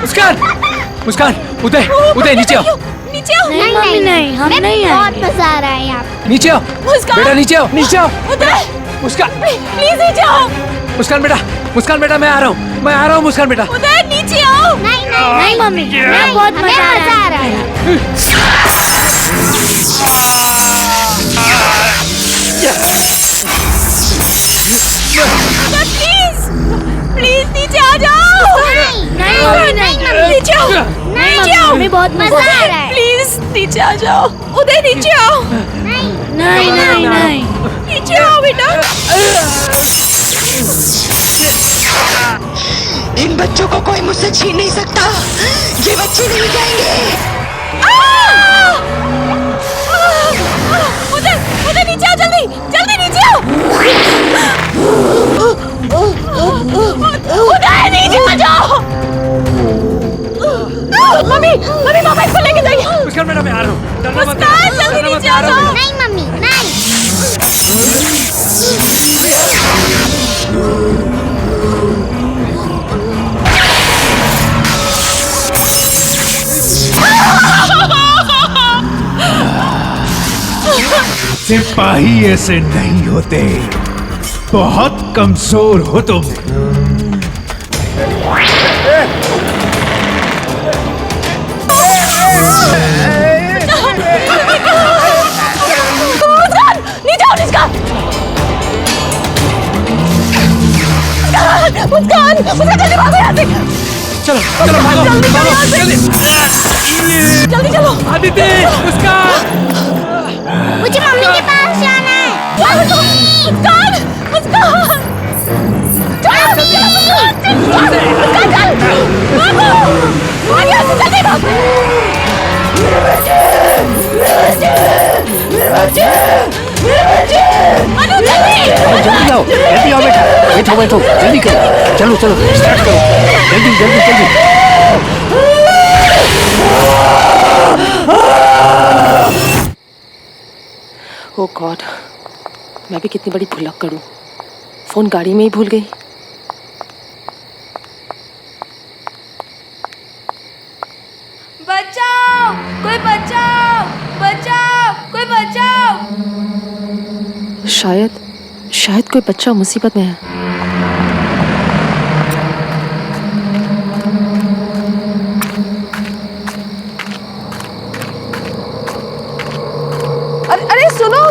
मुस्कान, मुस्कान, उदय, उदय नीचे आओ। नीचे आओ। नहीं नहीं, हम हमें नहीं बहुत आएंगे। मजा आ रहा है यहाँ पे। नीचे आओ। मुस्कान, बेटा नीचे आओ, नीचे आओ। उदय, मुस्कान, प्लीज नीचे आओ। मुस्कान बेटा मैं आ रहा हूँ, मैं आ रहा हूँ मुस्कान बेटा। उदय नीचे आओ। नहीं नहीं मम्मी, हमें बहुत मजा आ रहा है। प्लीज प्लीज नीचे आ जाओ। नहीं मम्मी, नीचे आओ, नहीं नीचे आओ। मम्मी, बहुत मजा आ रहा है। प्लीज नीचे आ जाओ। उदय नीचे आओ। नहीं नहीं नहीं नीचे आओ बेटा। इन बच्चों को कोई मुझसे छीन नहीं सकता। ये बच्चे नहीं जाएंगे। उदय नीचे आओ, जल्दी जल्दी नीचे आओ। उदय नीचे आ जाओ। मम्मी मम्मी पापा इसको लेके जाइए। मुस्कान बेटा मैं आ रहा हूँ। मुस्कान जल्दी नीचे आ जाओ। नहीं मम्मी नहीं। सिपाही ऐसे नहीं होते, बहुत कमजोर हो तुम। मुस्कान जल्दी भागो यहाँ से। चलो चलो भागो भागो जल्दी जल्दी चलो। आदित्य मुस्कान मुझे मम्मी के पास जाना है। मुस्कान मुस्कान चल भागो भाग यहाँ से, जल्दी भाग। अनु जल्दी आओ बेटा, बैठो बैठो, जल्दी करो, चलो चलो स्टार्ट करो, जल्दी जल्दी जल्दी। ओह गॉड, मैं भी कितनी बड़ी भुलक्कड़ करूं। फोन गाड़ी में ही भूल गई। बचाओ कोई, बचाओ बचाओ कोई, बचाओ। शायद कोई बच्चा मुसीबत में है। अरे सुनो,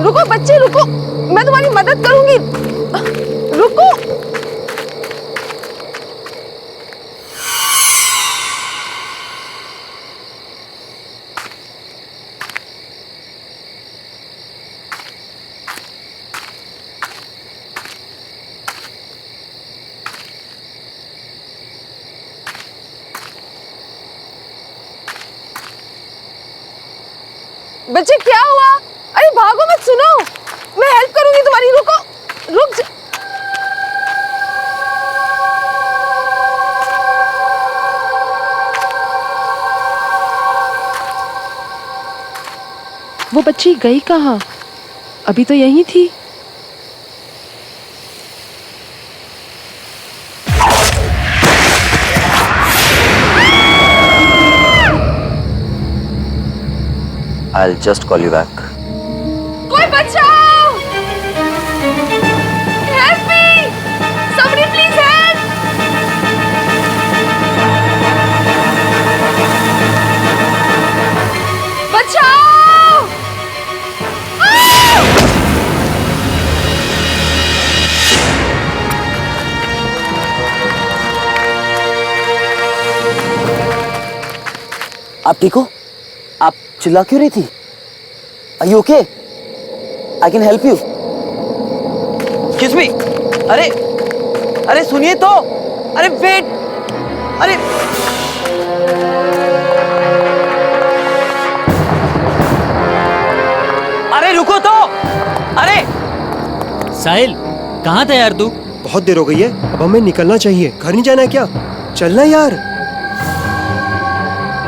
रुको बच्चे रुको, मैं तुम्हारी मदद करूंगी, रुको। बच्चे क्या हुआ? अरे भागो मत, सुनो मैं हेल्प करूंगी तुम्हारी, रुको रुक जा। वो बच्ची गई कहाँ? अभी तो यहीं थी। I'll just call you back. कोई बचाओ! Help me! Somebody please help! बचाओ! आप ठीक हो? आप चिल्ला क्यों रही थी? Are you okay? I can help you. Excuse me. अरे सुनिए तो, अरे वेट, अरे रुको तो, अरे साहिल कहाँ था यार तू? बहुत देर हो गई है, अब हमें निकलना चाहिए। घर नहीं जाना है क्या? चलना यार।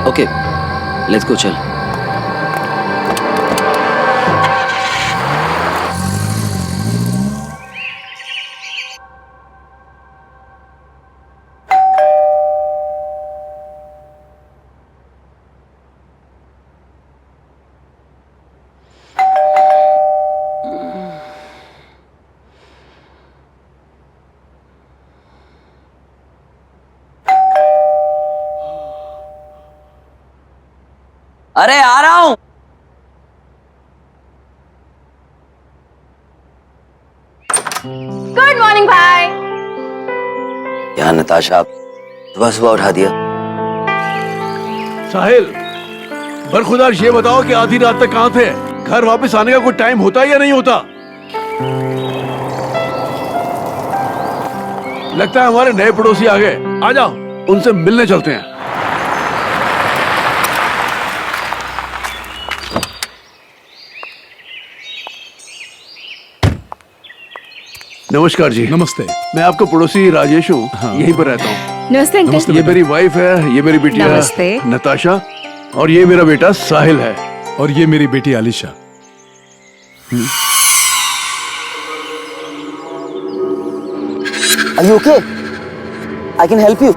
ओके, लेट्स गो, चल। अरे आ रहा हूं। गुड मॉर्निंग भाई। यार नताशा, सुबह सुबह उठा दिया। साहिल, बरखुदार ये बताओ कि आधी रात तक कहाँ थे? घर वापस आने का कोई टाइम होता है या नहीं होता? लगता है हमारे नए पड़ोसी आ गए। आ जाओ, उनसे मिलने चलते हैं। नमस्कार जी। नमस्ते। मैं आपका पड़ोसी राजेश हूँ। हाँ। यहीं पर रहता हूँ। नमस्ते अंकल। ये मेरी वाइफ है, ये मेरी बिटिया नमस्ते। नताशा, और ये मेरा बेटा साहिल है। और ये मेरी बेटी Alisha. Are you okay? I can help you.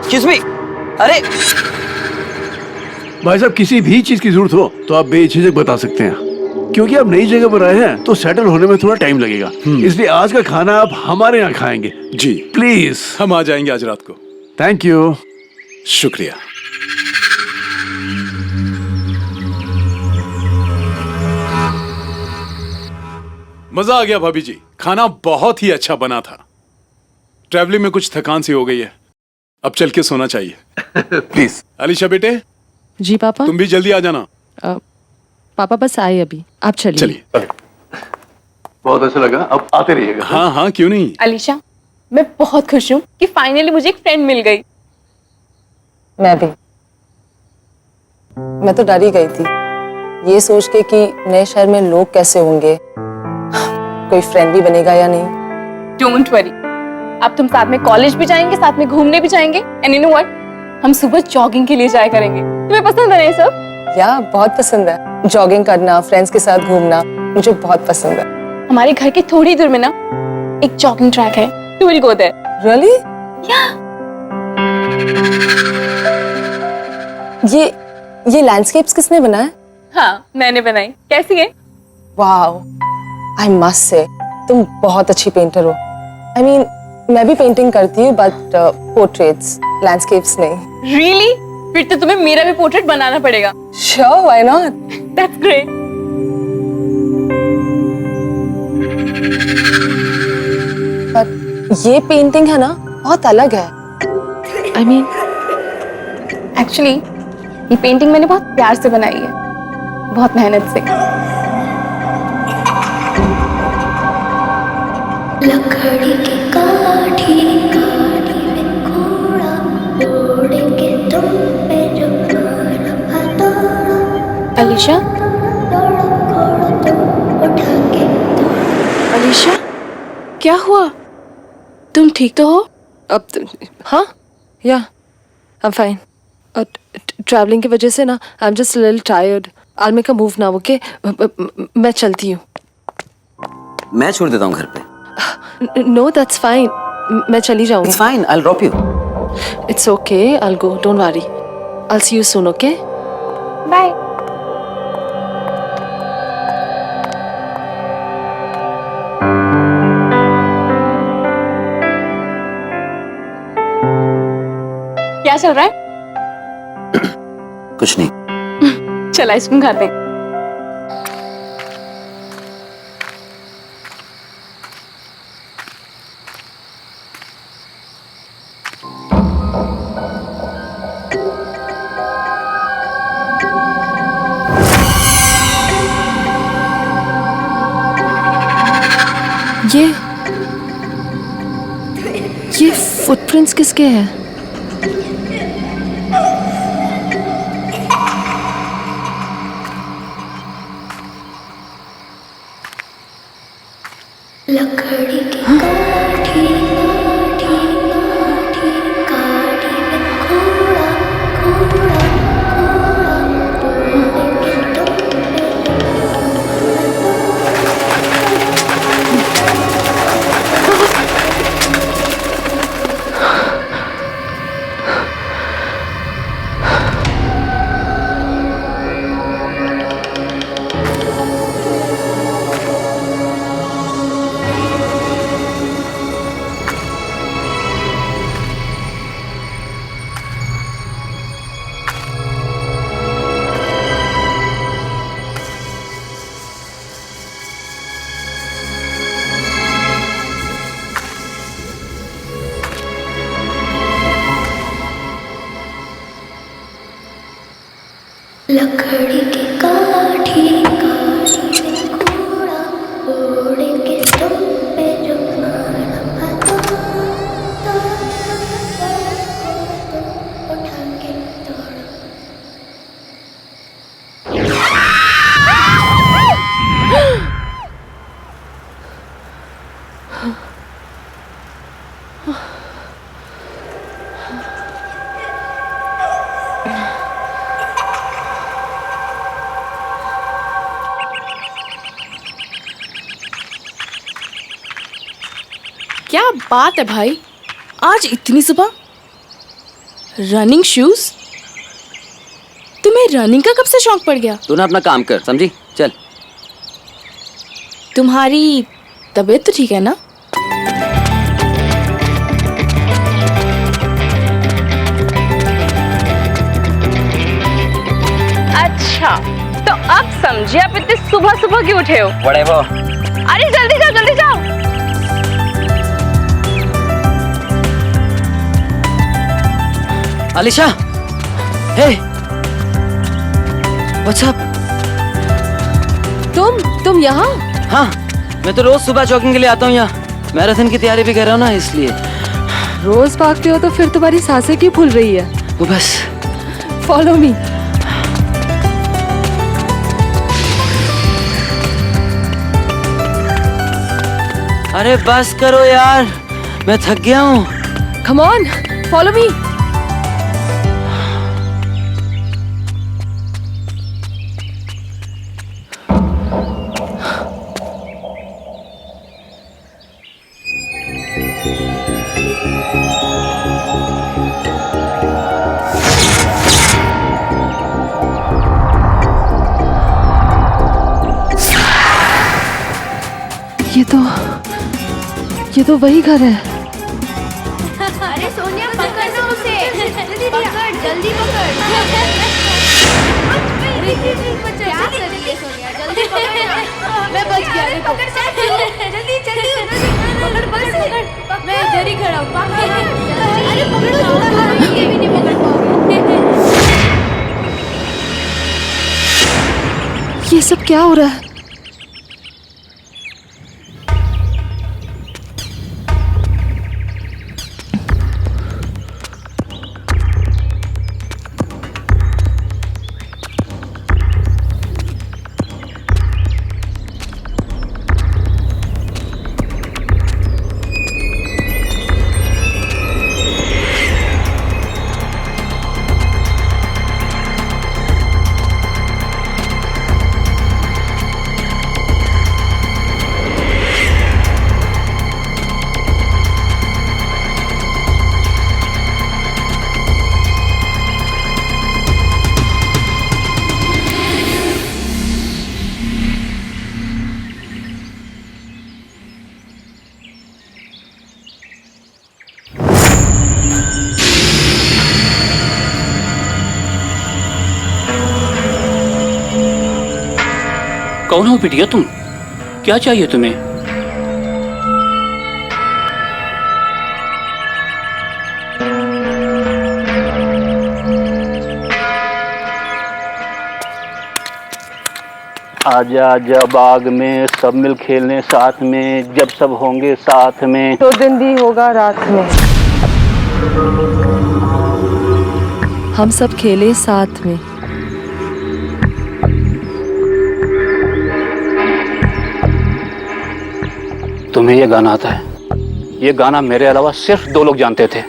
Excuse me. अरे भाई साहब, किसी भी चीज की जरूरत हो तो आप बेझिझक बता सकते हैं, क्योंकि आप नई जगह पर आए हैं तो सेटल होने में थोड़ा टाइम लगेगा। इसलिए आज का खाना आप हमारे यहाँ खाएंगे। जी प्लीज। हम आ जाएंगे आज रात को। Thank you. शुक्रिया। मजा आ गया भाभी जी, खाना बहुत ही अच्छा बना था। ट्रैवलिंग में कुछ थकान सी हो गई है, अब चल के सोना चाहिए। प्लीज। अलीशा बेटे। जी पापा। तुम भी जल्दी आ जाना। पापा बस आए अभी, आप चलिए। चलिए। बहुत अच्छा लगा, अब आते रहिएगा। हाँ हाँ, क्यों नहीं। अलीशा, मैं बहुत खुश हूँ कि फाइनली मुझे एक फ्रेंड मिल गई। मैं भी। मैं तो डर ही गई थी, ये सोच के कि नए शहर में लोग कैसे होंगे, कोई फ्रेंड भी बनेगा या नहीं। डोंट वरी, अब तुम साथ में कॉलेज भी जाएंगे, साथ में घूमने भी जाएंगे। एंड यू नो व्हाट, हम सुबह जॉगिंग के लिए जाया करेंगे। तुम्हें पसंद है ये सब? या बहुत पसंद है, जॉगिंग करना, फ्रेंड्स के साथ घूमना मुझे बहुत पसंद है। हमारे घर के थोड़ी दूर में ना एक जॉगिंग ट्रैक है, to will go there. Really? ये लैंडस्केप्स किसने बनाया? हाँ, मैंने बनाई। कैसी है? वाओ, आई मस्ट से तुम बहुत अच्छी पेंटर हो। आई मीन, मैं भी पेंटिंग करती हूँ, बट पोर्ट्रेट्स, लैंडस्केप्स नहीं। रियली? फिर तो तुम्हें मेरा भी पोर्ट्रेट बनाना पड़ेगा। Sure, why not? That's great. But ये पेंटिंग है ना, बहुत अलग है। आई मीन, एक्चुअली ये पेंटिंग मैंने बहुत प्यार से बनाई है, बहुत मेहनत से। लकड़ी की काठी काठी में घोड़ा दौड़ेंगे तुम पे जो अलीशा, उठा के अलीशा, क्या हुआ? तुम ठीक तो हो? अब हाँ, या आई एम फाइन। ट्रैवलिंग की वजह से ना I am just little tired. I will make a move now, okay? मैं चलती हूँ। मैं छोड़ देता हूँ घर पे। नो दैट्स फाइन, मैं चली जाऊंगी। It's fine, I'll drop you. It's okay, I'll go, don't worry. I'll see you soon, okay? Bye. क्या चल रहा है? कुछ नहीं। चल आइसक्रीम खाते हैं। ये फुटप्रिंट्स किसके हैं? लकड़ी की काठी काठी काठी काठी में घोड़ा घोड़ा घोड़ा दौड़ेंगे तुम लकड़ी की काठी काठी से घोड़ा ओढ़ के तुम पे जो मारा उठा के तोड़ा। क्या बात है भाई, आज इतनी सुबह रनिंग शूज? तुम्हें रनिंग का कब से शौक पड़ गया? तू ना अपना काम कर, समझी? चल। तुम्हारी तबीयत तो ठीक है ना? अच्छा, तो अब समझिए आप इतनी सुबह सुबह क्यों उठे हो? बड़े वो। अरे जल्दी जाओ, जल्दी जाओ। अलीशा, हे, व्हाट्स अप? तुम यहाँ? हाँ, मैं तो रोज सुबह जॉगिंग के लिए आता हूँ यहाँ। मैराथन की तैयारी भी कर रहा हूँ ना, इसलिए। रोज भागते हो तो फिर तुम्हारी सांसें क्यों फूल रही है? वो बस। Follow me. अरे बस करो यार, मैं थक गया हूँ। Come on, follow me. ये तो वही घर है। अरे सोनिया पकड़ ना उसे, पकड़ जल्दी पकड़। क्या कर रही है सोनिया, जल्दी पकड़। मैं बच गया, पकड़ जल्दी जल्दी पकड़ बस पकड़। मैं इधर ही खड़ा हूँ। अरे पकड़ो, ये भी नहीं पकड़ पाओगे। ये सब क्या हो रहा है? कौन हो बिटिया तुम? क्या चाहिए तुम्हें? आजा आजा बाग में सब मिल खेलने साथ में, जब सब होंगे साथ में तो दिन भी होगा रात में। हम सब खेले साथ में। तुम्हें ये गाना आता है? ये गाना मेरे अलावा सिर्फ 2 लोग जानते थे।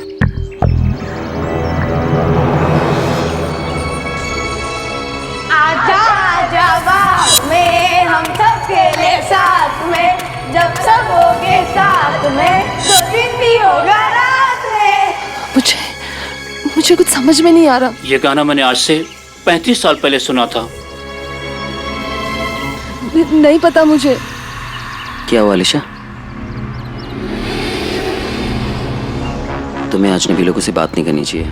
आजा आजा बाग में हम सब खेले साथ में, जब सब होगे साथ में तो दिन भी होगा रात में। मुझे कुछ समझ में नहीं आ रहा। ये गाना मैंने आज से 35 साल पहले सुना था। नहीं पता मुझे। क्या हुआ अलीशा? तुम्हें अजनबी लोगों से बात नहीं करनी चाहिए।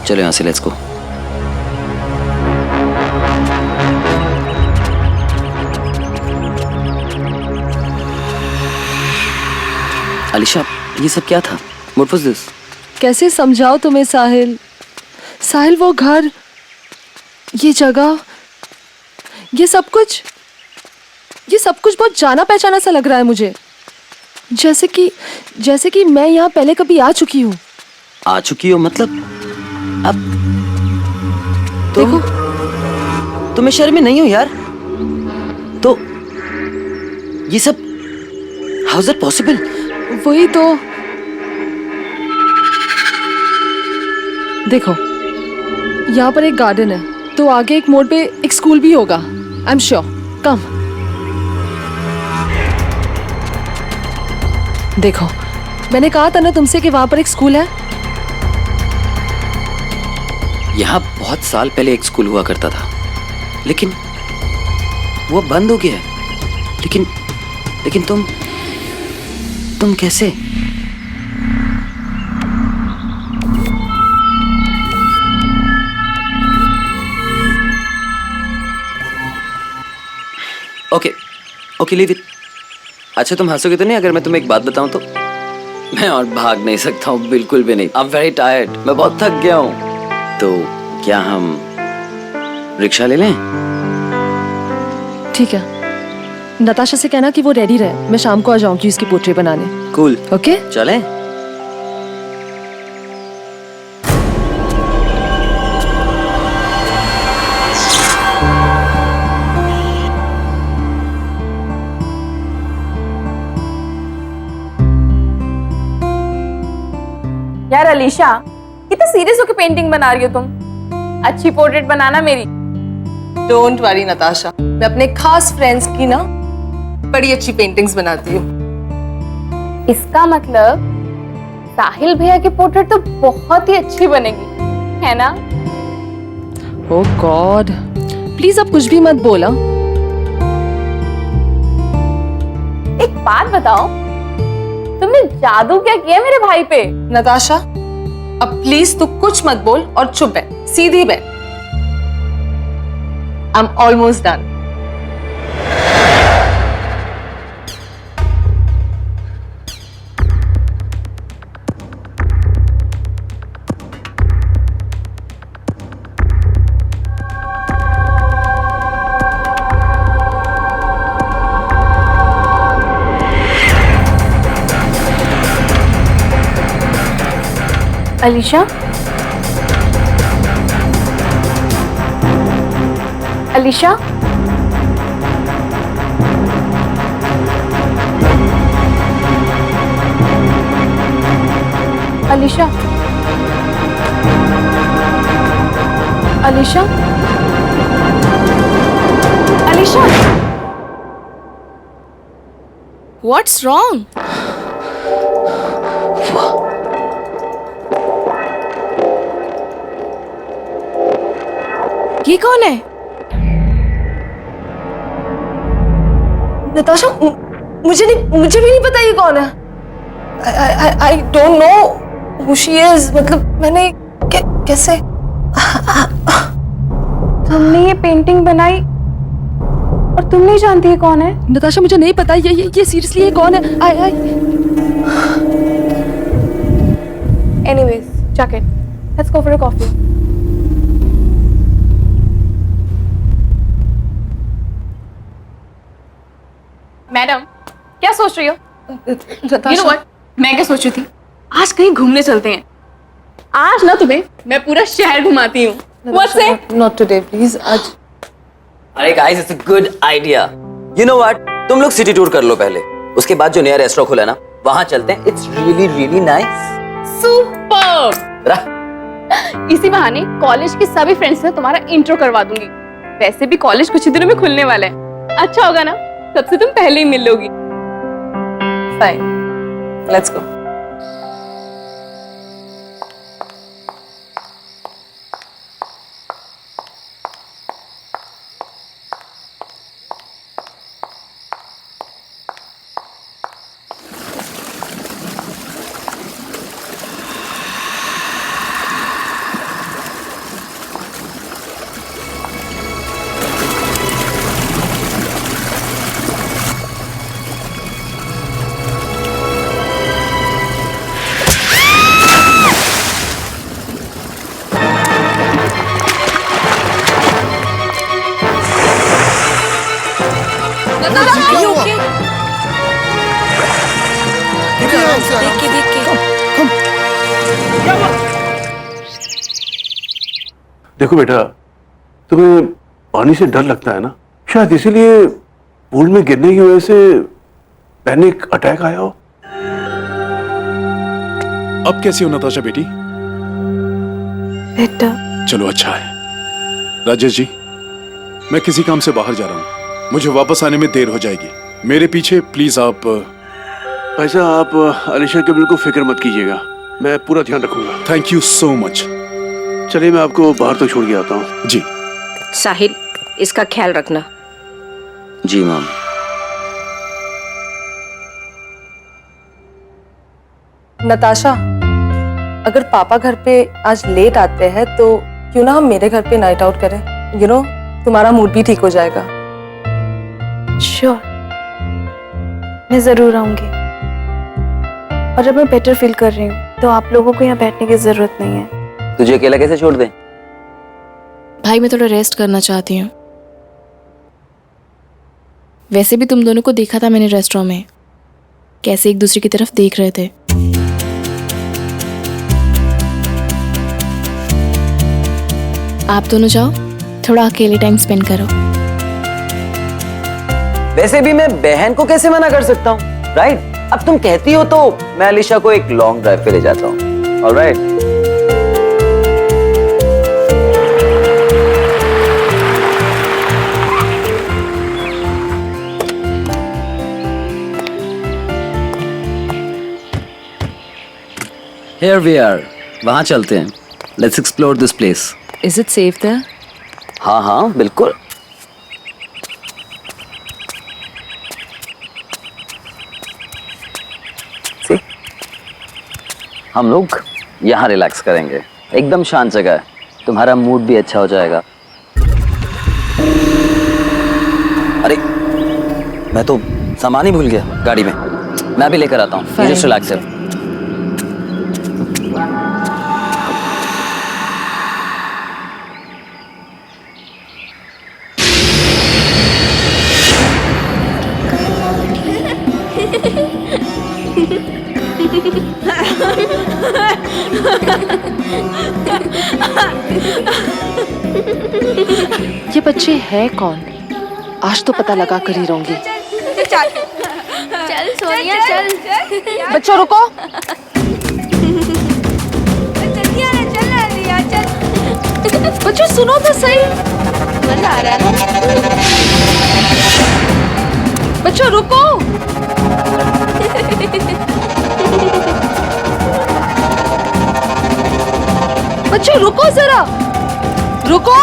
चलो यहाँ से, लेट्स गो। अलीशा, ये सब क्या था? What was this? कैसे समझाओ तुम्हें साहिल? साहिल, वो घर ये जगह, ये सब कुछ बहुत जाना पहचाना सा लग रहा है मुझे। जैसे कि मैं यहाँ पहले कभी आ चुकी हूँ। आ चुकी हो मतलब? अब देखो, तो मैं शहर में नहीं हूँ यार। तो ये सब हाउ इज इट पॉसिबल? वही तो। देखो, यहाँ पर एक गार्डन है, तो आगे एक मोड़ पे एक स्कूल भी होगा। I am sure. कम। देखो, मैंने कहा था ना तुमसे कि वहां पर एक स्कूल है। यहाँ बहुत साल पहले एक स्कूल हुआ करता था, लेकिन वो बंद हो गया है। लेकिन तुम कैसे? Okay leave it. अच्छा, तुम हंसोगे तो नहीं अगर मैं तुम्हें एक बात बताऊं तो? मैं और भाग नहीं सकता हूँ, बिल्कुल भी नहीं। आई एम वेरी टायर्ड, मैं बहुत थक गया हूँ। तो क्या हम रिक्शा ले लें? ठीक है, नताशा से कहना कि वो रेडी रहे, मैं शाम को आ जाऊंगी उसकी पोर्ट्रेट बनाने। कूल। ओके, चलें? यार अलीशा, कितने सीरियस होकर पेंटिंग बना रही हो तुम? अच्छी पोर्ट्रेट बनाना मेरी। डोंट वरी नताशा, मैं अपने खास फ्रेंड्स की ना बड़ी अच्छी पेंटिंग्स बनाती हूँ। इसका मतलब साहिल भैया की पोर्ट्रेट तो बहुत ही अच्छी बनेगी, है ना? ओह गॉड, प्लीज अब कुछ भी मत बोला। एक बात बताओ, तुमने जादू क्या किया मेरे भाई पे? नताशा, अब प्लीज तू कुछ मत बोल और चुप बैठ, सीधी बैठ। I am almost done. Alisha, Alisha, Alisha, Alisha, Alisha, What's wrong? ये कौन है? नताशा, मुझे भी नहीं पता ये कौन है। I don't know who she is। मतलब मैंने कैसे? तुमने ये पेंटिंग बनाई और तुम नहीं जानती है कौन है? नताशा, मुझे नहीं पता ये सीरियसली ये कौन है? Anyways, jacket, let's go for a coffee. Madam, क्या सोच रही हो? You know what? मैं क्या सोच रही थी? आज कहीं घूमने चलते हैं। आज ना तुम्हें मैं पूरा शहर घुमाती हूँ। What's it? Not today, please। आज। अरे guys, it's a good idea. You know what, तुम लोग सिटी टूर कर लो पहले, उसके बाद जो नया रेस्टोरेंट खुला ना वहां चलते हैं। It's really really nice. Super. इसी बहाने कॉलेज के सभी फ्रेंड्स से तुम्हारा इंट्रो करवा दूंगी। वैसे भी कॉलेज कुछ ही दिनों में खुलने वाला है। अच्छा होगा ना, सबसे तुम पहले ही मिल लोगी। Fine, let's go. देख के देखो बेटा, तुम्हें पानी से डर लगता है ना, शायद इसीलिए पूल में गिरने की वजह से पैनिक अटैक आया हो। अब कैसी हो नताशा बेटी? बेटा चलो अच्छा है। राजेश जी, मैं किसी काम से बाहर जा रहा हूँ, मुझे वापस आने में देर हो जाएगी। मेरे पीछे प्लीज आप। ऐसा आप अलीशा के बिल्कुल फिक्र मत कीजिएगा, मैं पूरा ध्यान रखूंगा। Thank you so much. चलिए मैं आपको बाहर तक छोड़ के आता हूँ। जी। साहिल, इसका ख्याल रखना। जी मैम। नताशा, अगर पापा घर पे आज लेट आते हैं तो क्यों ना हम मेरे घर पे नाइट आउट करें? यू नो, तुम्हारा मूड भी ठीक हो जाएगा। श्योर, मैं जरूर आऊंगी। और अब मैं बेटर फील कर रही हूँ तो आप लोगों को यहाँ बैठने की जरूरत नहीं है। तुझे अकेला कैसे छोड़ दें? भाई मैं थोड़ा रेस्ट करना चाहती हूँ। वैसे भी तुम दोनों को देखा था मैंने रेस्टोरेंट में, कैसे एक दूसरे की तरफ देख रहे थे। आप दोनों जाओ, थोड़ा अकेले टाइम स्पेंड करो। वैसे भी मैं बहन को कैसे मना कर सकता हूँ, राइट? अब तुम कहती हो तो मैं अलीशा को एक लॉन्ग ड्राइव पे ले जाता हूँ। ऑलराइट? Here we are. वहाँ चलते हैं। Let's explore this place. Is it safe there? हाँ हाँ बिल्कुल। See? हम लोग यहाँ रिलैक्स करेंगे, एकदम शांत जगह है, तुम्हारा मूड भी अच्छा हो जाएगा। अरे मैं तो सामान ही भूल गया गाड़ी में, मैं भी लेकर आता हूँ। जस्ट रिलैक्स है। ये बच्चे हैं कौन? आज तो पता लगा कर ही रहूंगी। चल सोनिया चल। बच्चों रुको। जल्दी आना, चल रिया चल। बच्चों सुनो तो सही। मजा आ रहा है ना? बच्चों रुको। बच्चों रुको जरा, रुको।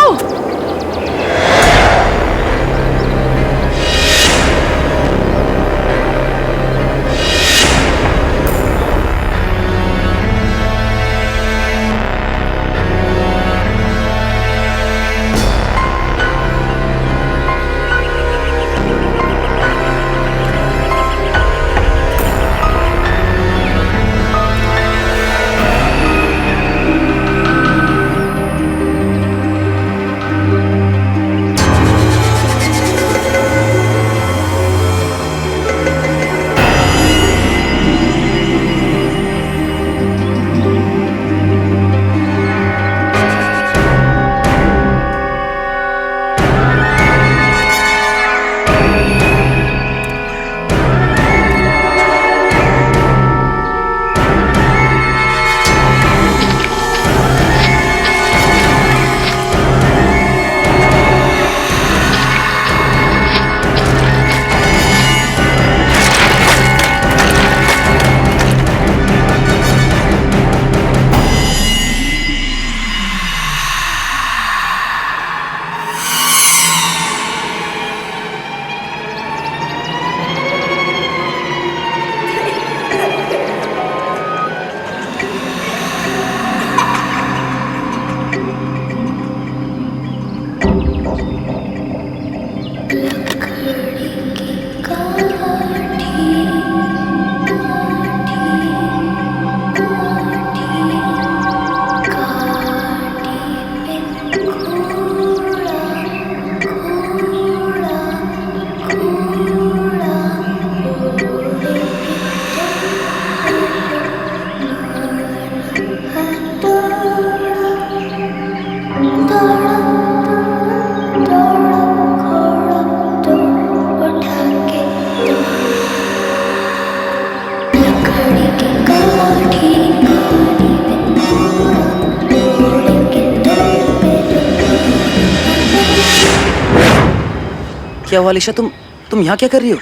क्या हुआ अलीशा? तुम यहाँ क्या कर रही हो?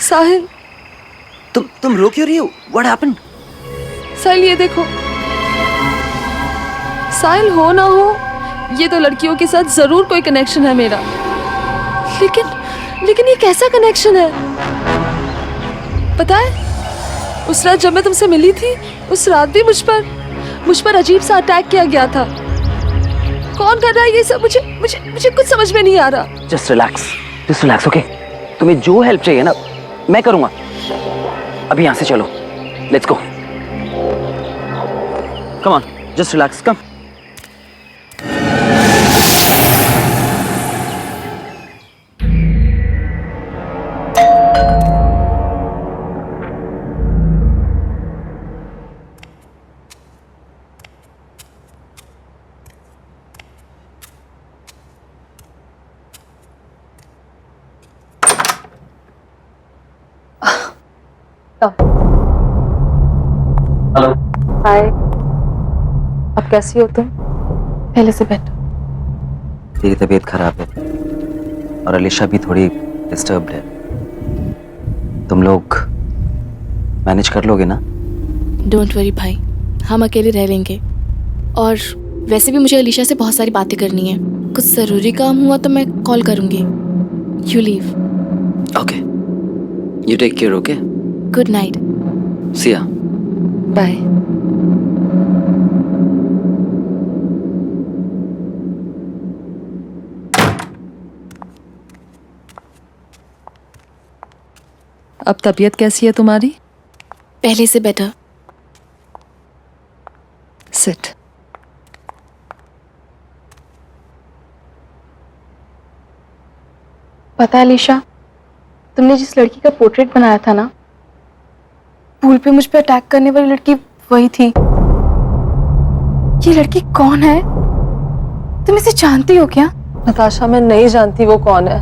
साहिल, तुम रो क्यों रही हो? What happened? साहिल ये देखो। साहिल, हो ना हो ये तो लड़कियों के साथ जरूर कोई कनेक्शन है मेरा, लेकिन ये कैसा कनेक्शन है पता है? उस रात जब मैं तुमसे मिली थी, उस रात भी मुझ पर अजीब सा अटैक किया गया था। कौन कर रहा है ये सब? मुझे कुछ समझ में नहीं आ रहा। Just relax, okay? तुम्हें जो हेल्प चाहिए ना मैं करूंगा। अभी यहाँ से चलो, let's go. Come on, just relax, come. Hello, hi. अब कैसी हो तुम? पहले से बेटर। तेरी तबीयत खराब है और अलीशा भी थोड़ी डिस्टर्ब्ड है। तुम लोग मैनेज कर लोगे ना? डोंट वरी भाई, हम अकेले रह लेंगे। और वैसे भी मुझे अलीशा से बहुत सारी बातें करनी है। कुछ ज़रूरी काम हुआ तो मैं कॉल करूँगी। You leave. Okay, you take care, okay? Good night. See ya. Bye. अब तबीयत कैसी है तुम्हारी? पहले से बेटर। सिट। पता है अलीशा, तुमने जिस लड़की का पोर्ट्रेट बनाया था ना, पूल पे मुझ पे अटैक करने वाली लड़की वही थी। ये लड़की कौन है? तुम इसे जानती हो क्या? नताशा, मैं नहीं जानती वो कौन है,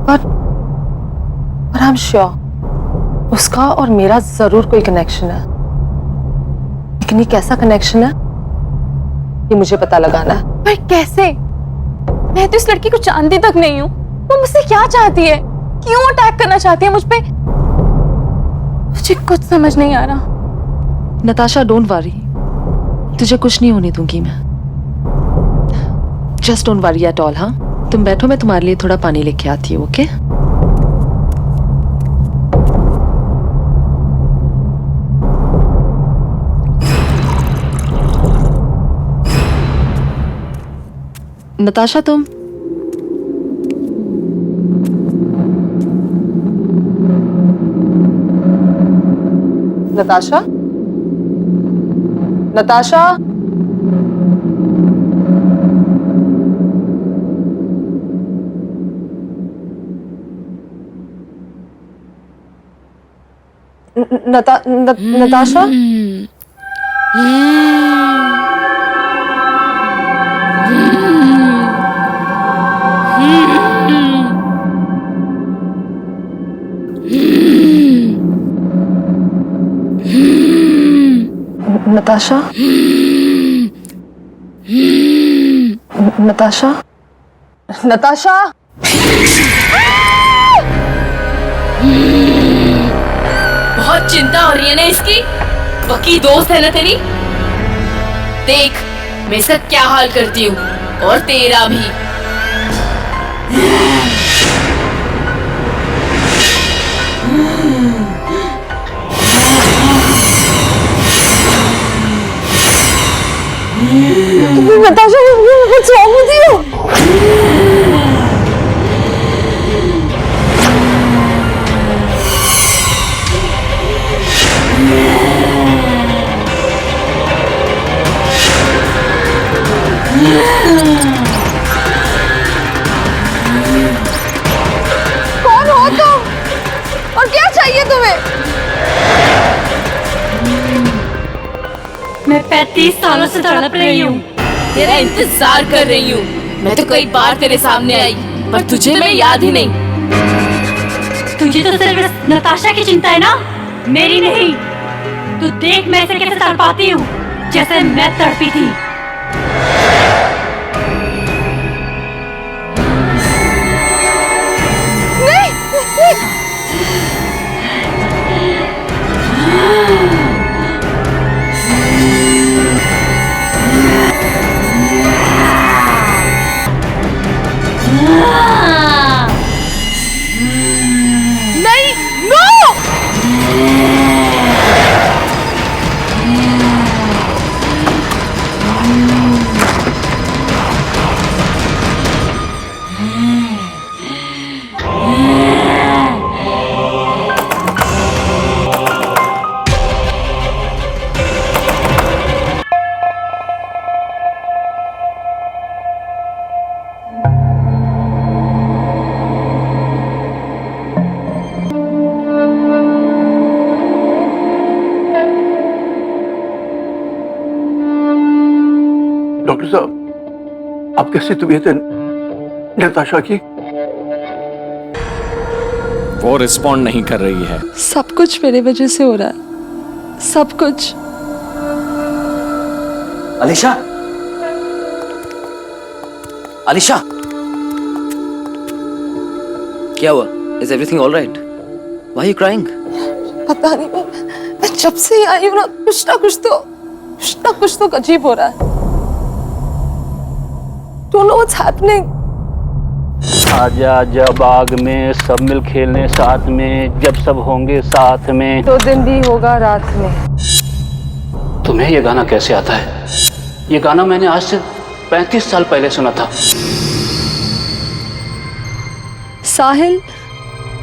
पर आई एम श्योर उसका और मेरा जरूर कोई कनेक्शन है। लेकिन ये कैसा कनेक्शन है ये मुझे पता लगाना है। पर कैसे? मैं तो इस लड़की को जानती तक नहीं हूँ। वो मुझसे क्या चाहती है? क्यों अटैक करना चाहती है मुझ पे? मुझे कुछ समझ नहीं आ रहा। नताशा, डोंट वरी, तुझे कुछ नहीं होने दूंगी मैं। Just don't worry at all. हाँ, तुम बैठो, मैं तुम्हारे लिए थोड़ा पानी लेके आती हूँ, ओके? नताशा, तुम नताशा, नताशा, नताशा, नताशा, नताशा, नताशा, बहुत चिंता हो रही है ना इसकी? पक्की दोस्त है ना तेरी? देख मैं इसका क्या हाल करती हूँ, और तेरा भी। Natasha, what's wrong with you? कौन हो तुम? और क्या चाहिए तुम्हें? मैं 35 सालों से तड़प रही हूँ, तेरा इंतजार कर रही हूँ। मैं तो कई बार तेरे सामने आई, पर तुझे मैं याद ही नहीं। तुझे तो सिर्फ नताशा की चिंता है ना, मेरी नहीं। तू देख मैं इसे कैसे तड़पाती हूँ, जैसे मैं तड़पी थी। डॉक्टर साहब, आप कैसी तबीयत है नताशा की? वो रिस्पॉन्ड नहीं कर रही है। सब कुछ मेरे वजह से हो रहा है, सब कुछ। अलीशा, अलीशा, क्या हुआ? Is everything all right? Why are you crying? पता नहीं, मैं जब से आई हूँ ना कुछ तो अजीब हो रहा है। Don't know what's happening. आजा आजा बाग में सब मिल खेलने साथ में, जब सब होंगे साथ में। तो दिन भी होगा रात में। तुम्हें ये गाना कैसे आता है? ये गाना मैंने आज से 35 साल पहले सुना था। साहिल,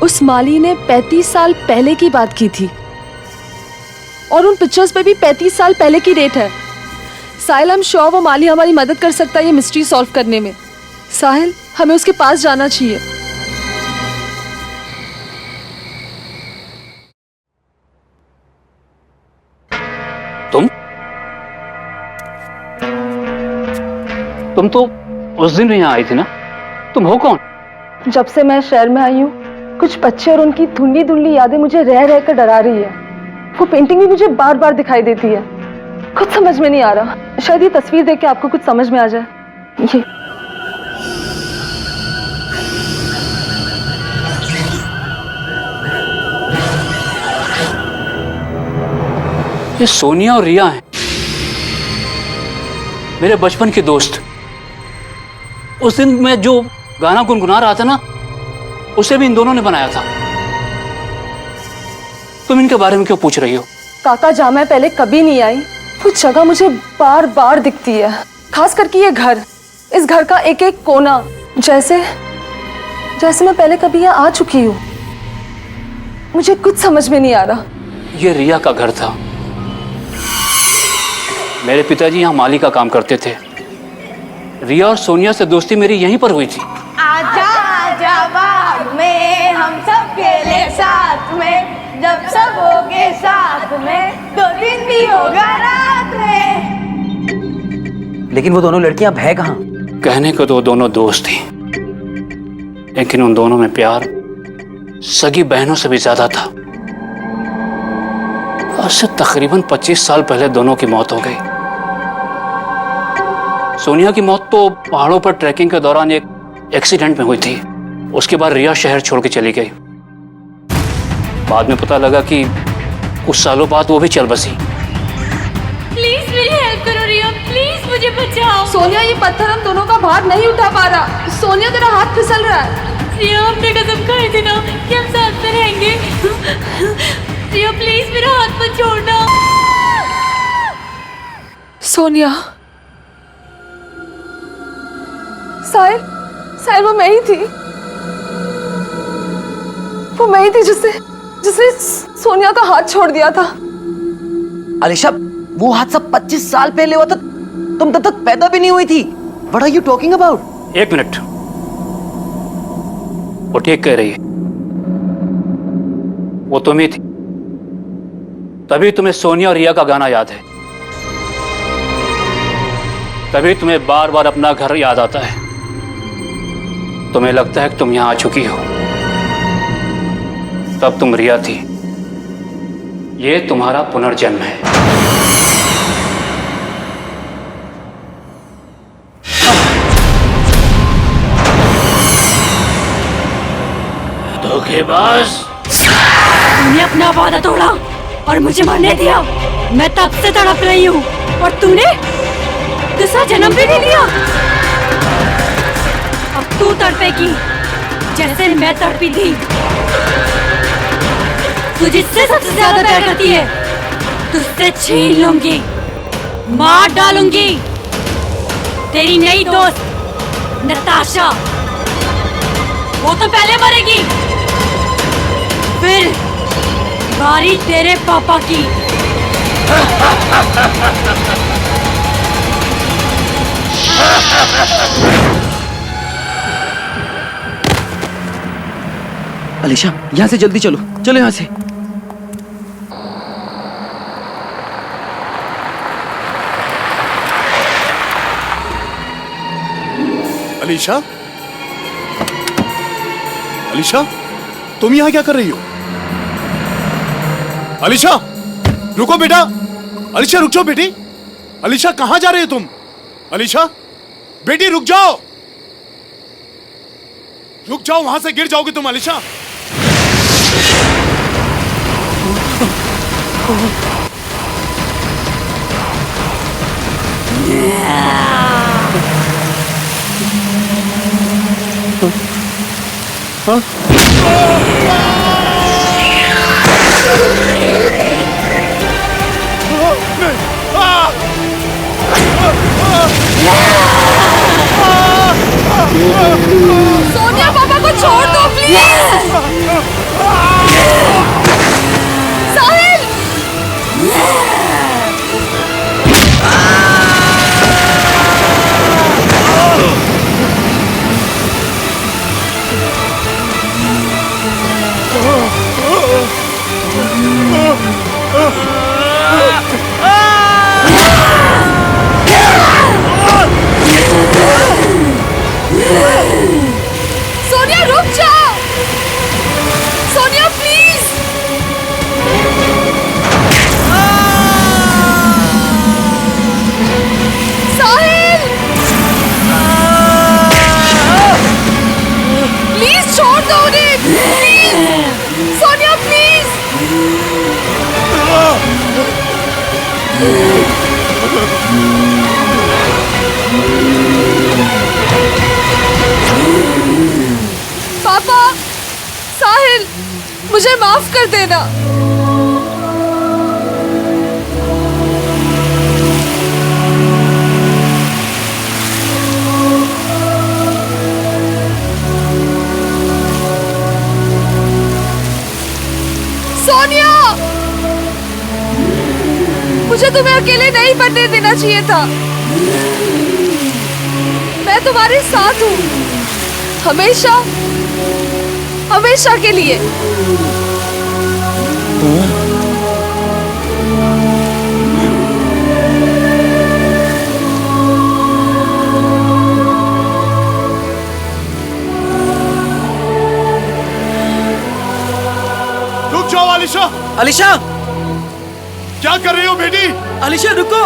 उस माली ने 35 साल पहले की बात की थी और उन पिक्चर्स पे भी 35 साल पहले की डेट है। साहिल, हम श्योर वो माली हमारी मदद कर सकता है ये मिस्ट्री सॉल्व करने में। साहिल, हमें उसके पास जाना चाहिए। तुम तो उस दिन यहाँ आई थी ना? तुम हो कौन? जब से मैं शहर में आई हूँ, कुछ बच्चे और उनकी धुंधली धुंधली यादें मुझे रह रह कर डरा रही है। वो पेंटिंग भी मुझे बार बार दिखाई देती है। कुछ समझ में नहीं आ रहा। शायद ये तस्वीर देख के आपको कुछ समझ में आ जाए। ये सोनिया और रिया हैं, मेरे बचपन के दोस्त। उस दिन मैं जो गाना गुनगुना रहा था ना, उसे भी इन दोनों ने बनाया था। तुम इनके बारे में क्यों पूछ रही हो? काका, जहाँ मैं पहले कभी नहीं आई, वो जगह मुझे बार बार दिखती है। खास करके ये घर, इस घर का एक एक कोना, जैसे मैं पहले कभी यहाँ आ चुकी हूँ। मुझे कुछ समझ में नहीं आ रहा। ये रिया का घर था। मेरे पिताजी यहाँ माली का काम करते थे। रिया और सोनिया से दोस्ती मेरी यहीं पर हुई थी। आजा आजा बाग में हम सब खेले साथ में, जब सब होगे साथ में, तो दिन भी होगा रात में। लेकिन वो दोनों लड़कियां अब है कहाँ? कहने को तो दोनों दोस्त थी, लेकिन उन दोनों में प्यार सगी बहनों से भी ज्यादा था। आज से तकरीबन 25 साल पहले दोनों की मौत हो गई। सोनिया की मौत तो पहाड़ों पर ट्रैकिंग के दौरान एक एक्सीडेंट में हुई थी। उसके बाद रिया शहर छोड़ के चली गई। बाद में पता लगा कि कुछ सालों बाद वो भी चल बसी। प्लीज मेरी हेल्प करो रिया, प्लीज मुझे बचाओ। सोनिया, ये पत्थर हम दोनों का भार नहीं उठा पा रहा। सोनिया, तेरा हाथ फिसल रहा है। रिया, हमने कसम खाई थी ना कि हम साथ में रहेंगे। रिया प्लीज मेरा हाथ मत छोड़ना। सोनिया, साहिल, वो मैं ही थी। वो मैं ही थी जिसने सोनिया का हाथ छोड़ दिया था। अलीशा, वो हादसा 25 साल पहले हुआ था। तुम तब तक पैदा भी नहीं हुई थी। What are you talking about? एक मिनट, वो ठीक कह रही है। वो तुम ही थी, तभी तुम्हें सोनिया और रिया का गाना याद है। तभी तुम्हें बार बार अपना घर याद आता है। तुम्हें लगता है कि तुम यहां आ चुकी हो। तब तुम रिया थी। ये तुम्हारा पुनर्जन्म है। धोखेबाज, तूने अपना वादा तोड़ा और मुझे मरने दिया। मैं तब से तड़प रही हूँ और तूने दूसरा जन्म भी नहीं लिया। अब तू तड़पेगी जैसे मैं तड़पी थी। तू जिससे सबसे ज्यादा प्यार करती है, तुझसे छीन लूंगी, मार डालूंगी। तेरी नई दोस्त नताशा, वो तो पहले मरेगी, फिर बारी तेरे पापा की। अलीशा, यहाँ से जल्दी चलो, चलो यहाँ से। अलीशा, अलीशा, तुम यहाँ क्या कर रही हो? अलीशा, रुको बेटा। अलीशा रुक जाओ बेटी। अलीशा कहाँ जा रहे हो तुम? अलीशा, बेटी रुक जाओ, रुक जाओ, वहां से गिर जाओगे तुम। अलीशा, सोनिया, पापा को छोड़ दो प्लीज। साहिल, सोनिया रुक जाओ। सोनिया प्लीज। साहिल, प्लीज छोड़ दो उन्हें, प्लीज। सोनिया प्लीज। पापा, साहिल, मुझे माफ कर देना। सोनिया, मुझे तुम्हें अकेले नहीं बनने देना चाहिए था। मैं तुम्हारे साथ हूँ, हमेशा, हमेशा के लिए। रुक जाओ अलीशा। अलीशा, क्या कर रही हो बेटी? अलीशा रुको।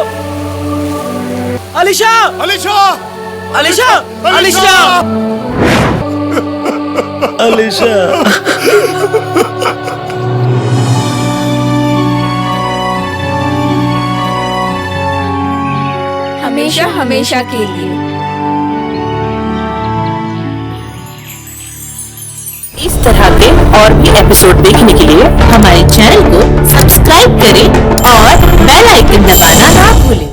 अलीशा, अलीशा, अलीशा, अलीशा, अलीशा। हमेशा हमेशा के लिए। इस तरह के और भी एपिसोड देखने के लिए हमारे चैनल को सब्सक्राइब करें और बेल आइकन दबाना ना भूलें।